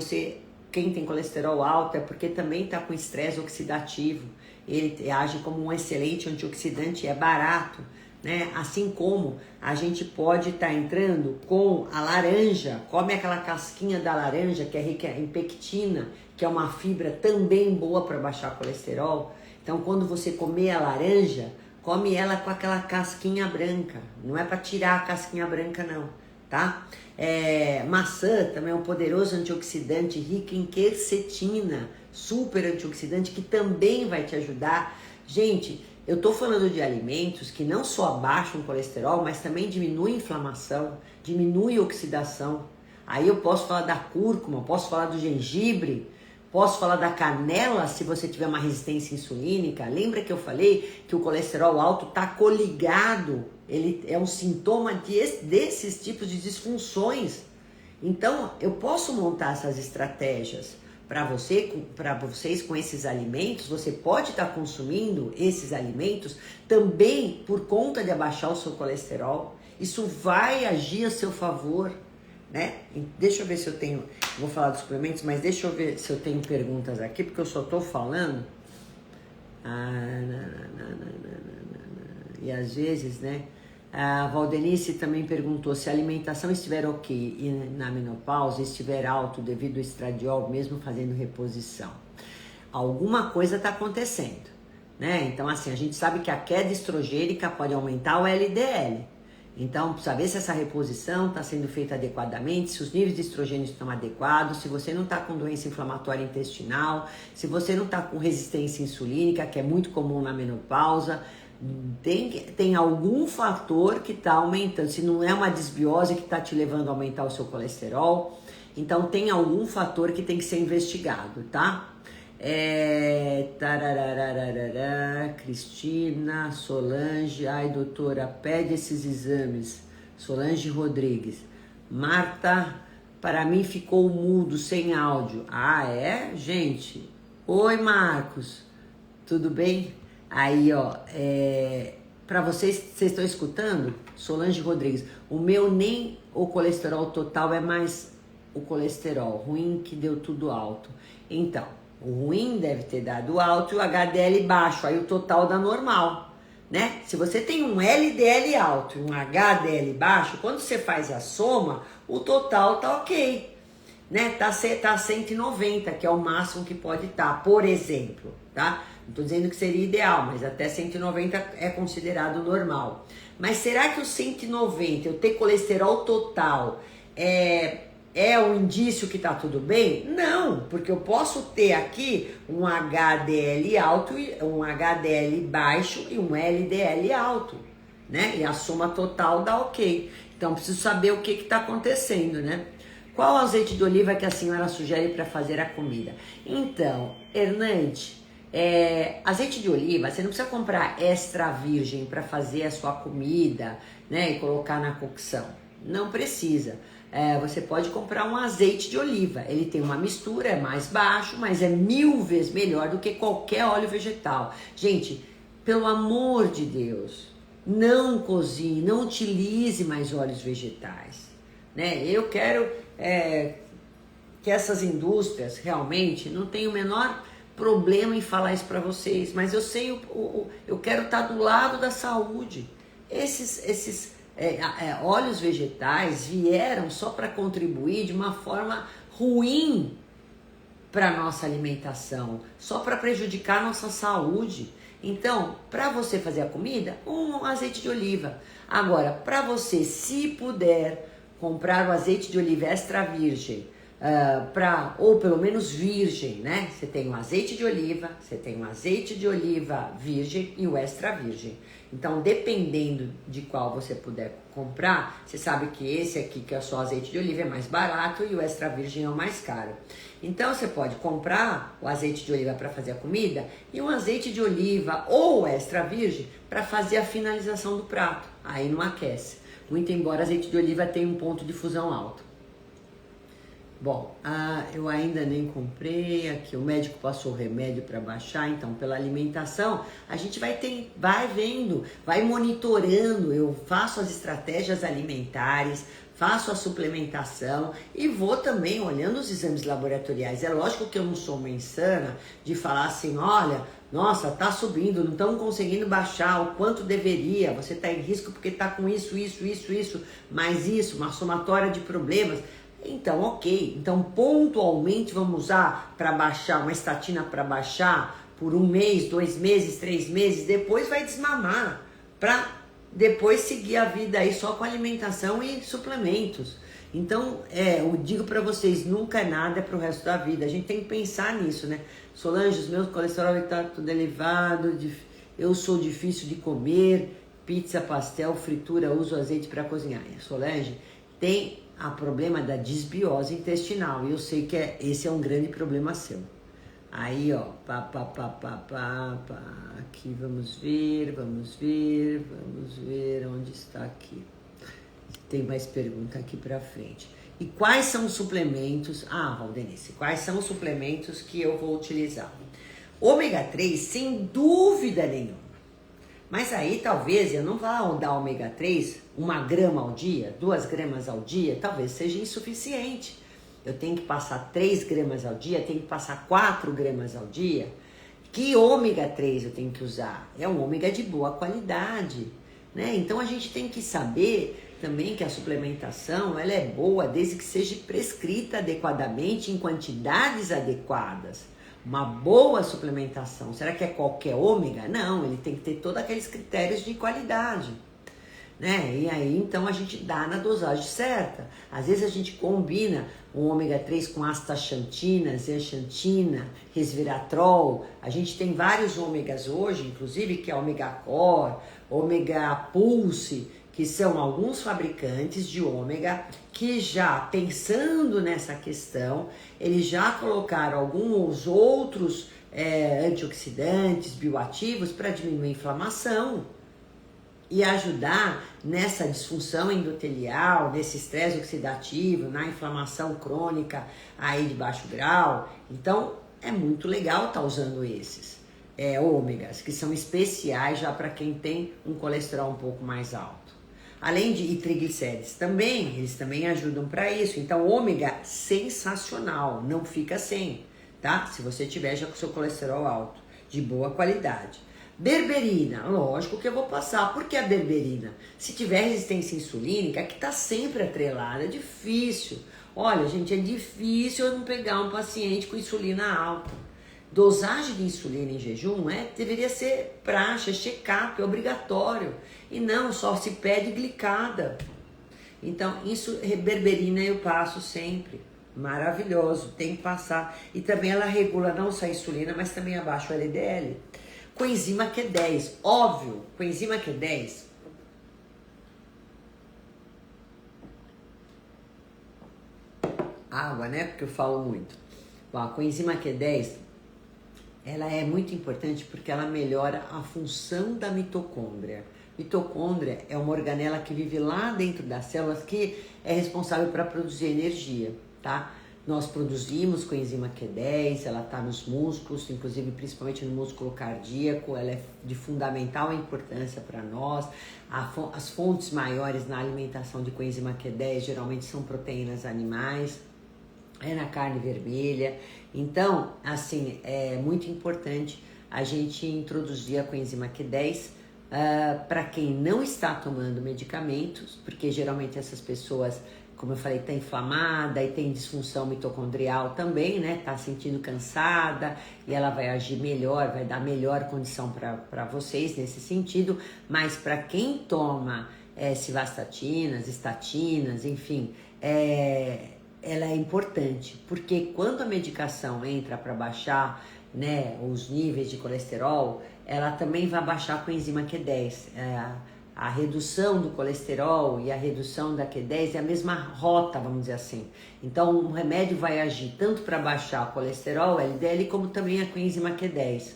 quem tem colesterol alto é porque também está com estresse oxidativo. Ele age como um excelente antioxidante e é barato, né? Assim como a gente pode estar entrando com a laranja, come aquela casquinha da laranja que é rica em pectina, que é uma fibra também boa para baixar colesterol. Então, quando você comer a laranja, come ela com aquela casquinha branca. Não é para tirar a casquinha branca, não, tá? Maçã também é um poderoso antioxidante rico em quercetina, super antioxidante, que também vai te ajudar. Gente, eu tô falando de alimentos que não só abaixam o colesterol, mas também diminuem a inflamação, diminuem a oxidação. Aí eu posso falar da cúrcuma, posso falar do gengibre, posso falar da canela se você tiver uma resistência insulínica. Lembra que eu falei que o colesterol alto está coligado? Ele é um sintoma desses tipos de disfunções. Então, eu posso montar essas estratégias para vocês com esses alimentos. Você pode estar consumindo esses alimentos também por conta de abaixar o seu colesterol. Isso vai agir a seu favor, né? Deixa eu ver se eu tenho... Vou falar dos suplementos, mas deixa eu ver se eu tenho perguntas aqui, porque eu só estou falando. E às vezes, né? A Valdenice também perguntou se a alimentação estiver ok e na menopausa estiver alto devido ao estradiol, mesmo fazendo reposição. Alguma coisa está acontecendo, né? Então, assim, a gente sabe que a queda estrogênica pode aumentar o LDL. Então, precisa ver se essa reposição está sendo feita adequadamente, se os níveis de estrogênio estão adequados, se você não está com doença inflamatória intestinal, se você não está com resistência insulínica, que é muito comum na menopausa. Tem algum fator que está aumentando, se não é uma desbiose que está te levando a aumentar o seu colesterol, então tem algum fator que tem que ser investigado, tá? Cristina, Solange, ai doutora, pede esses exames. Solange Rodrigues. Marta, para mim ficou mudo, sem áudio. Ah, é? Gente. Oi, Marcos. Tudo bem? Aí, ó, para vocês estão escutando? Solange Rodrigues. O meu nem o colesterol total é mais o colesterol ruim que deu tudo alto. Então, o ruim deve ter dado alto e o HDL baixo, aí o total dá normal, né? Se você tem um LDL alto e um HDL baixo, quando você faz a soma, o total tá ok, né? Tá 190, que é o máximo que pode estar, por exemplo, tá? Não tô dizendo que seria ideal, mas até 190 é considerado normal. Mas será que o 190, eu ter colesterol total, é um indício que tá tudo bem? Não, porque eu posso ter aqui um HDL alto, um HDL baixo e um LDL alto, né? E a soma total dá ok. Então preciso saber o que tá acontecendo, né? Qual azeite de oliva que a senhora sugere para fazer a comida? Então, Hernande, azeite de oliva, você não precisa comprar extra virgem para fazer a sua comida, né? E colocar na cocção. Não precisa. Você pode comprar um azeite de oliva. Ele tem uma mistura, é mais baixo, mas é 1000 vezes melhor do que qualquer óleo vegetal. Gente, pelo amor de Deus, não cozinhe, não utilize mais óleos vegetais, né? Eu quero que essas indústrias realmente não tenham o menor problema em falar isso para vocês, mas eu sei, eu quero estar do lado da saúde. Esses óleos vegetais vieram só para contribuir de uma forma ruim para nossa alimentação, só para prejudicar a nossa saúde. Então, para você fazer a comida, um azeite de oliva. Agora, para você, se puder comprar o azeite de oliva extra virgem, ou pelo menos virgem, né? Você tem um azeite de oliva, você tem um azeite de oliva virgem e o extra virgem. Então, dependendo de qual você puder comprar, você sabe que esse aqui, que é só azeite de oliva, é mais barato e o extra virgem é o mais caro. Então, você pode comprar o azeite de oliva para fazer a comida e um azeite de oliva ou extra virgem para fazer a finalização do prato. Aí não aquece. Muito embora azeite de oliva tenha um ponto de fusão alto. Bom, eu ainda nem comprei, aqui o médico passou o remédio para baixar, então pela alimentação a gente vai vendo, vai monitorando, eu faço as estratégias alimentares, faço a suplementação e vou também olhando os exames laboratoriais. É lógico que eu não sou uma insana de falar assim, olha, nossa, tá subindo, não estamos conseguindo baixar o quanto deveria, você está em risco porque está com isso, mais isso, uma somatória de problemas. Então, ok. Então, pontualmente vamos usar para baixar, uma estatina para baixar por 1 mês, 2 meses, 3 meses, depois vai desmamar, para depois seguir a vida aí só com alimentação e suplementos. Então, eu digo para vocês, nunca é nada pro resto da vida. A gente tem que pensar nisso, né? Solange, os meus colesterol está tudo elevado, eu sou difícil de comer, pizza, pastel, fritura, uso azeite para cozinhar. Solange, tem a problema da disbiose intestinal, e eu sei que esse é um grande problema seu. Aí, ó, aqui, vamos ver onde está aqui. Tem mais pergunta aqui pra frente. E quais são os suplementos? Valdenice, quais são os suplementos que eu vou utilizar? Ômega 3, sem dúvida nenhuma. Mas aí talvez eu não vá dar ômega 3 1 grama ao dia, 2 gramas ao dia, talvez seja insuficiente. Eu tenho que passar 3 gramas ao dia, tenho que passar 4 gramas ao dia. Que ômega 3 eu tenho que usar? É um ômega de boa qualidade, né? Então a gente tem que saber também que a suplementação ela é boa desde que seja prescrita adequadamente em quantidades adequadas. Uma boa suplementação, será que é qualquer ômega? Não, ele tem que ter todos aqueles critérios de qualidade, né? E aí então a gente dá na dosagem certa. Às vezes a gente combina um ômega 3 com astaxantina, zeaxantina, resveratrol. A gente tem vários ômegas hoje, inclusive, que é ômega core, ômega pulse, que são alguns fabricantes de ômega que já pensando nessa questão, eles já colocaram alguns outros antioxidantes, bioativos para diminuir a inflamação e ajudar nessa disfunção endotelial, nesse estresse oxidativo, na inflamação crônica aí de baixo grau. Então é muito legal estar usando esses ômegas, que são especiais já para quem tem um colesterol um pouco mais alto. Além de triglicérides também, eles também ajudam para isso. Então ômega sensacional, não fica sem, tá? Se você tiver já com seu colesterol alto, de boa qualidade. Berberina, lógico que eu vou passar. Por que a berberina? Se tiver resistência insulínica, que está sempre atrelada, é difícil. Olha, gente, é difícil eu não pegar um paciente com insulina alta. Dosagem de insulina em jejum deveria ser praxe, check-up, é obrigatório. E não, só se pede glicada. Então, isso, berberina eu passo sempre. Maravilhoso, tem que passar. E também ela regula não só a insulina, mas também abaixa o LDL. Coenzima Q10, óbvio, coenzima Q10. Água, né? Porque eu falo muito. Bom, a coenzima Q10, ela é muito importante porque ela melhora a função da mitocôndria. Mitocôndria é uma organela que vive lá dentro das células que é responsável para produzir energia, tá? Nós produzimos coenzima Q10, ela está nos músculos, inclusive principalmente no músculo cardíaco, ela é de fundamental importância para nós. As fontes maiores na alimentação de coenzima Q10 geralmente são proteínas animais, na carne vermelha. Então, assim, é muito importante a gente introduzir a coenzima Q10 para quem não está tomando medicamentos, porque geralmente essas pessoas, como eu falei, tá inflamada e tem disfunção mitocondrial também, né? Tá sentindo cansada e ela vai agir melhor, vai dar melhor condição para vocês nesse sentido. Mas para quem toma civastatinas, estatinas, enfim, ela é importante, porque quando a medicação entra para baixar, né, os níveis de colesterol, ela também vai baixar a coenzima Q10. A redução do colesterol e a redução da Q10 é a mesma rota, vamos dizer assim. Então, o remédio vai agir tanto para baixar o colesterol, LDL, como também a coenzima Q10.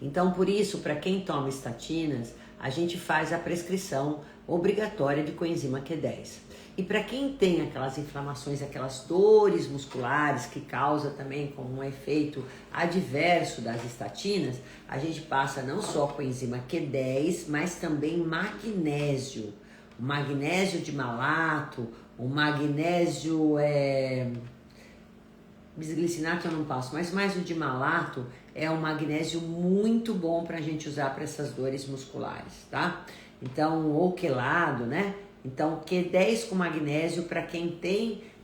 Então, por isso, para quem toma estatinas, a gente faz a prescrição obrigatória de coenzima Q10. E para quem tem aquelas inflamações, aquelas dores musculares que causa também como um efeito adverso das estatinas, a gente passa não só coenzima Q10, mas também magnésio. O magnésio de malato, o magnésio bisglicinato eu não passo, mas mais o de malato é um magnésio muito bom para a gente usar para essas dores musculares, tá? Então, ou quelado, né? Então, Q10 com magnésio para quem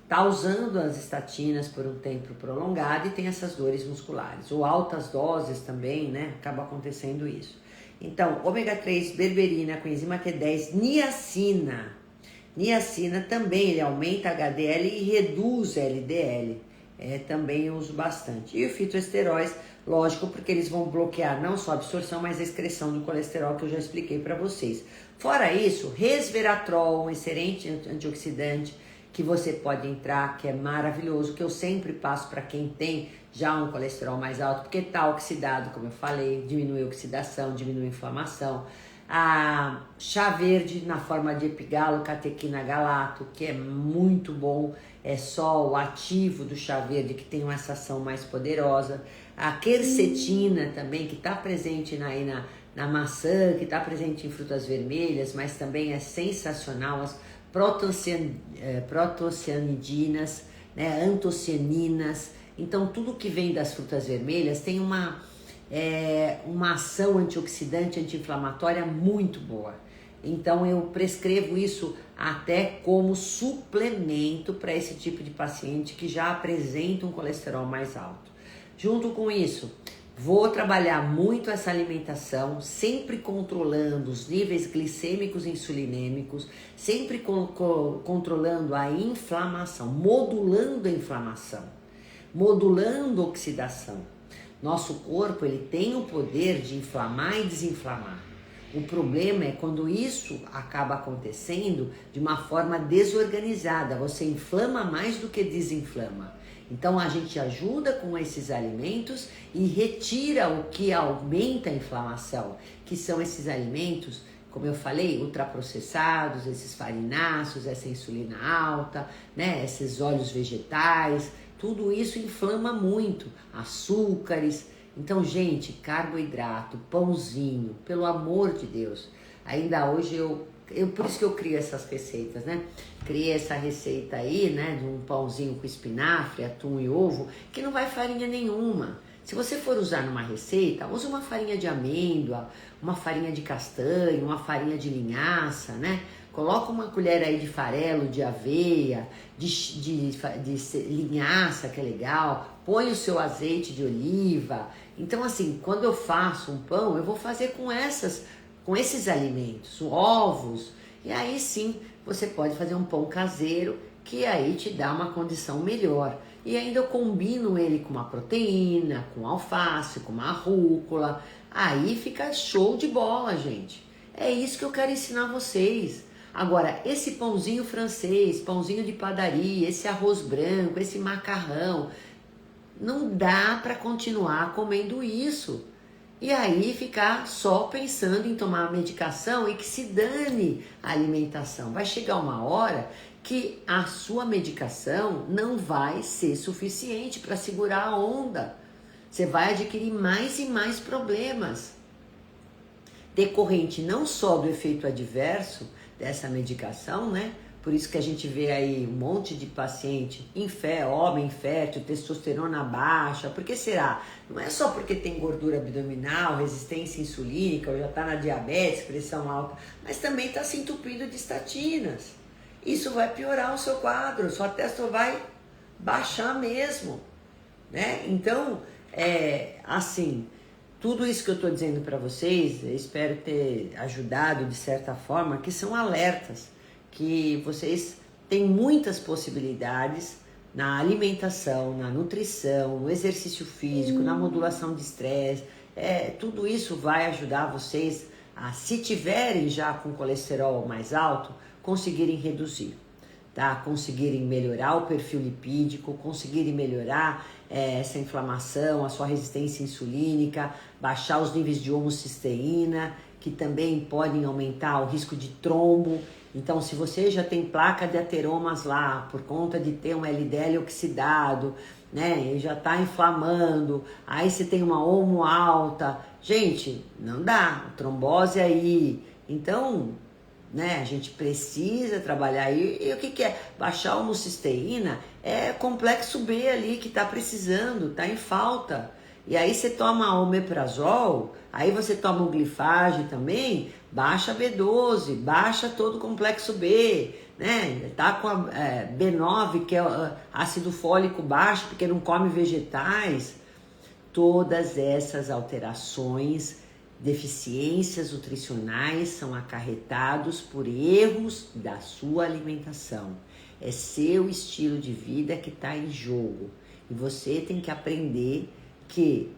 tá usando as estatinas por um tempo prolongado e tem essas dores musculares. Ou altas doses também, né? Acaba acontecendo isso. Então, ômega 3, berberina, coenzima Q10, niacina. Niacina também, ele aumenta HDL e reduz LDL. Também eu uso bastante. E o fitoesteróis, lógico, porque eles vão bloquear não só a absorção, mas a excreção do colesterol, que eu já expliquei para vocês. Fora isso, resveratrol, um excelente antioxidante que você pode entrar, que é maravilhoso, que eu sempre passo para quem tem já um colesterol mais alto, porque está oxidado, como eu falei, diminui a oxidação, diminui a inflamação. A chá verde na forma de epigalo, catequina galato, que é muito bom, é só o ativo do chá verde que tem essa ação mais poderosa. A quercetina também, que está presente na maçã, que está presente em frutas vermelhas, mas também é sensacional. As protocianidinas, né, antocianinas. Então, tudo que vem das frutas vermelhas tem uma ação antioxidante, anti-inflamatória muito boa. Então, eu prescrevo isso até como suplemento para esse tipo de paciente que já apresenta um colesterol mais alto. Junto com isso, vou trabalhar muito essa alimentação, sempre controlando os níveis glicêmicos e insulinêmicos, sempre controlando a inflamação, modulando a inflamação, modulando a oxidação. Nosso corpo, ele tem o poder de inflamar e desinflamar. O problema é quando isso acaba acontecendo de uma forma desorganizada. Você inflama mais do que desinflama. Então a gente ajuda com esses alimentos e retira o que aumenta a inflamação, que são esses alimentos, como eu falei, ultraprocessados, esses farináceos, essa insulina alta, né, esses óleos vegetais, tudo isso inflama muito, açúcares. Então, gente, carboidrato, pãozinho, pelo amor de Deus. Ainda hoje por isso que eu crio essas receitas, né? Criei essa receita aí, né, de um pãozinho com espinafre, atum e ovo, que não vai farinha nenhuma. Se você for usar numa receita, use uma farinha de amêndoa, uma farinha de castanha, uma farinha de linhaça, né? Coloca uma colher aí de farelo, de aveia, de linhaça, que é legal. Põe o seu azeite de oliva. Então, assim, quando eu faço um pão, eu vou fazer com esses alimentos, ovos. E aí sim, você pode fazer um pão caseiro, que aí te dá uma condição melhor. E ainda eu combino ele com uma proteína, com alface, com uma rúcula. Aí fica show de bola, gente. É isso que eu quero ensinar vocês. Agora, esse pãozinho francês, pãozinho de padaria, esse arroz branco, esse macarrão, não dá para continuar comendo isso. E aí ficar só pensando em tomar medicação e que se dane a alimentação. Vai chegar uma hora que a sua medicação não vai ser suficiente para segurar a onda. Você vai adquirir mais e mais problemas, decorrente não só do efeito adverso dessa medicação, né? Por isso que a gente vê aí um monte de paciente homem infértil, testosterona baixa. Por que será? Não é só porque tem gordura abdominal, resistência insulínica, ou já está na diabetes, pressão alta, mas também está se entupindo de estatinas. Isso vai piorar o seu quadro, sua testo vai baixar mesmo, né? Então, assim, tudo isso que eu estou dizendo para vocês, eu espero ter ajudado de certa forma, que são alertas, que vocês têm muitas possibilidades na alimentação, na nutrição, no exercício físico, na modulação de estresse. Tudo isso vai ajudar vocês a, se tiverem já com colesterol mais alto, conseguirem reduzir, tá? Conseguirem melhorar o perfil lipídico, conseguirem melhorar essa inflamação, a sua resistência insulínica, baixar os níveis de homocisteína, que também podem aumentar o risco de trombo. Então, se você já tem placa de ateromas lá, por conta de ter um LDL oxidado, né, e já está inflamando, aí você tem uma homo alta, gente, não dá, trombose aí. Então, né, a gente precisa trabalhar aí. E o que é? Baixar a homocisteína é complexo B ali que está precisando, está em falta. E aí você toma omeprazol, aí você toma o glifage também, baixa B12, baixa todo o complexo B, né? Tá com a B9, que é ácido fólico baixo, porque não come vegetais. Todas essas alterações, deficiências nutricionais são acarretados por erros da sua alimentação. É seu estilo de vida que está em jogo. E você tem que aprender que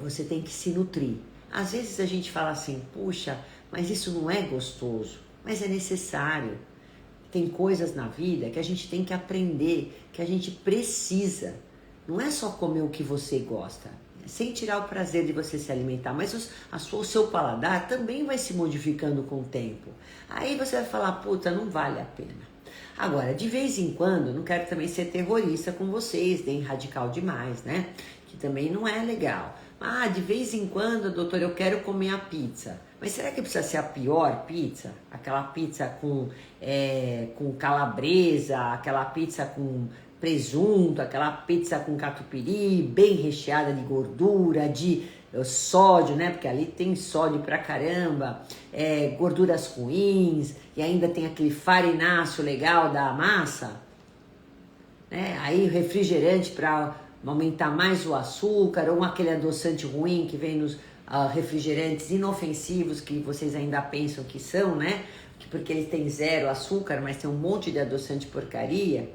você tem que se nutrir. Às vezes a gente fala assim, puxa, mas isso não é gostoso, mas é necessário. Tem coisas na vida que a gente tem que aprender, que a gente precisa. Não é só comer o que você gosta, sem tirar o prazer de você se alimentar, mas o seu paladar também vai se modificando com o tempo. Aí você vai falar, puta, não vale a pena. Agora, de vez em quando, não quero também ser terrorista com vocês, nem radical demais, né? Que também não é legal. De vez em quando, doutor, eu quero comer a pizza. Mas será que precisa ser a pior pizza? Aquela pizza com calabresa, aquela pizza com presunto, aquela pizza com catupiry, bem recheada de gordura, de sódio, né? Porque ali tem sódio pra caramba, gorduras ruins, e ainda tem aquele farináceo legal da massa, né? Aí o refrigerante para aumentar mais o açúcar, ou aquele adoçante ruim que vem nos refrigerantes inofensivos que vocês ainda pensam que são, né? Porque eles têm zero açúcar, mas tem um monte de adoçante porcaria.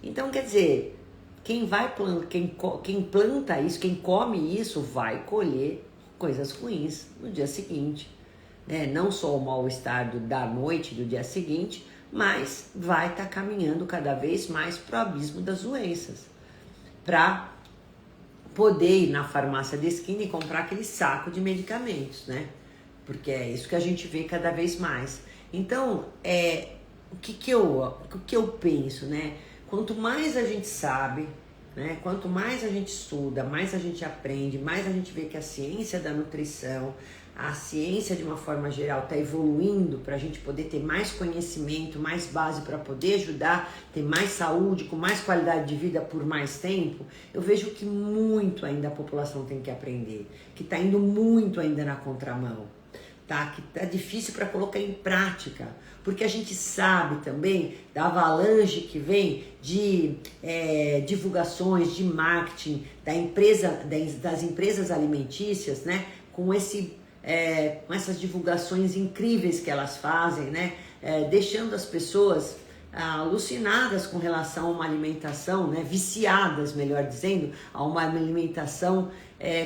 Então, quer dizer, quem planta isso, quem come isso, vai colher coisas ruins no dia seguinte. né? Não só o mal-estar da noite, do dia seguinte, mas vai estar caminhando cada vez mais para o abismo das doenças. Para poder ir na farmácia da esquina e comprar aquele saco de medicamentos, né? Porque é isso que a gente vê cada vez mais. Então, o que eu penso, né? Quanto mais a gente sabe, né? Quanto mais a gente estuda, mais a gente aprende, mais a gente vê que a ciência da nutrição, a ciência de uma forma geral está evoluindo para a gente poder ter mais conhecimento, mais base para poder ajudar, ter mais saúde, com mais qualidade de vida por mais tempo. Eu vejo que muito ainda a população tem que aprender, que está indo muito ainda na contramão, tá? Que tá difícil para colocar em prática, porque a gente sabe também da avalanche que vem de divulgações, de marketing das empresas alimentícias, né? Com essas divulgações incríveis que elas fazem, né? Deixando as pessoas alucinadas com relação a uma alimentação, né? Viciadas, melhor dizendo, a uma alimentação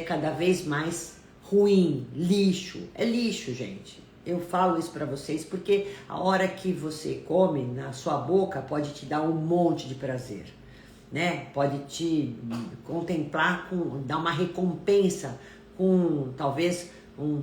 cada vez mais ruim, lixo. É lixo, gente. Eu falo isso para vocês porque a hora que você come, na sua boca pode te dar um monte de prazer, né? Pode te contemplar, dar uma recompensa com talvez um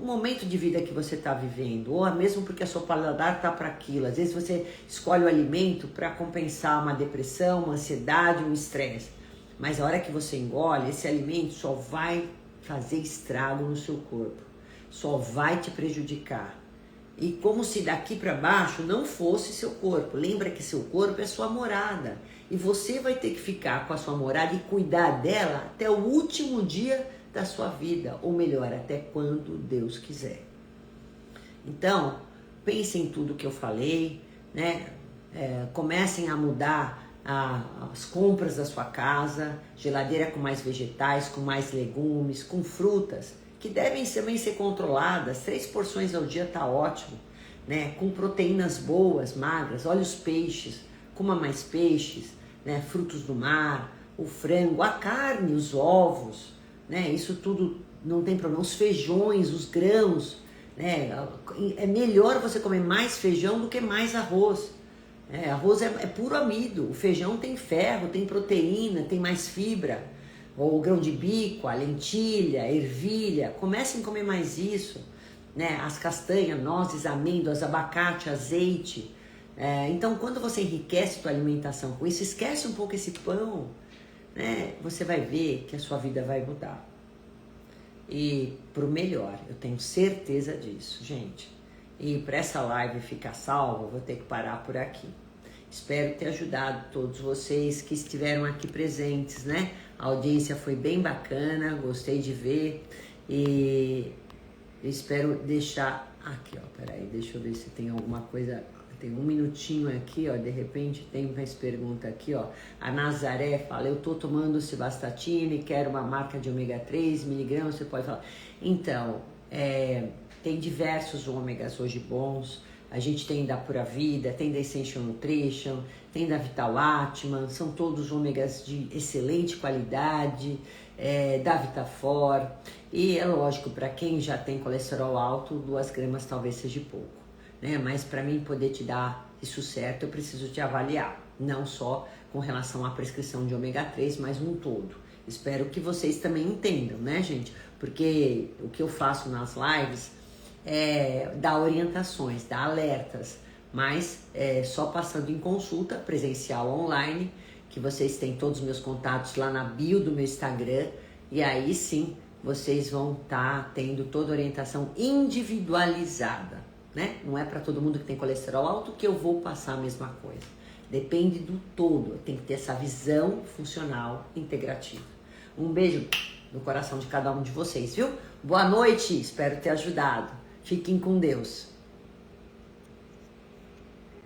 momento de vida que você está vivendo, ou mesmo porque a sua paladar está para aquilo. Às vezes você escolhe o alimento para compensar uma depressão, uma ansiedade, um estresse. Mas a hora que você engole, esse alimento só vai fazer estrago no seu corpo, só vai te prejudicar. E como se daqui para baixo não fosse seu corpo. Lembra que seu corpo é sua morada. E você vai ter que ficar com a sua morada e cuidar dela até o último dia da sua vida, ou melhor, até quando Deus quiser. Então, pensem em tudo que eu falei, né? Comecem a mudar as compras da sua casa, geladeira com mais vegetais, com mais legumes, com frutas, que devem também ser controladas. 3 porções ao dia tá ótimo, né? Com proteínas boas, magras. Olha os peixes, coma mais peixes, né? Frutos do mar, o frango, a carne, os ovos, né? Isso tudo não tem problema. Os feijões, os grãos, né? É melhor você comer mais feijão do que mais arroz. Arroz é puro amido. O feijão tem ferro, tem proteína, tem mais fibra. O grão de bico, a lentilha, a ervilha. Comecem a comer mais isso, né? As castanhas, nozes, amêndoas, abacate, azeite. Então, quando você enriquece a sua alimentação com isso, esquece um pouco esse pão, né? Você vai ver que a sua vida vai mudar. E pro melhor, eu tenho certeza disso, gente. E para essa live ficar salva, eu vou ter que parar por aqui. Espero ter ajudado todos vocês que estiveram aqui presentes, né? A audiência foi bem bacana, gostei de ver. E espero deixar... Aqui, ó, peraí, deixa eu ver se tem alguma coisa... Tem um minutinho aqui, ó, de repente tem mais pergunta aqui, ó. A Nazaré fala, eu tô tomando Civastatine, quero uma marca de ômega 3 miligramas, você pode falar. Então, tem diversos ômegas hoje bons. A gente tem da Pura Vida, tem da Essential Nutrition, tem da Vital Atman, são todos ômegas de excelente qualidade, da Vitafor. E é lógico, para quem já tem colesterol alto, 2 gramas talvez seja pouco, né? Mas para mim poder te dar isso certo, eu preciso te avaliar, não só com relação à prescrição de ômega 3, mas um todo. Espero que vocês também entendam, né, gente? Porque o que eu faço nas lives dar orientações, dar alertas, mas só passando em consulta presencial online, que vocês têm todos os meus contatos lá na bio do meu Instagram, e aí sim vocês vão estar tendo toda a orientação individualizada, né? Não é para todo mundo que tem colesterol alto que eu vou passar a mesma coisa. Depende do todo, tem que ter essa visão funcional integrativa. Um beijo no coração de cada um de vocês, viu? Boa noite, espero ter ajudado. Fiquem com Deus.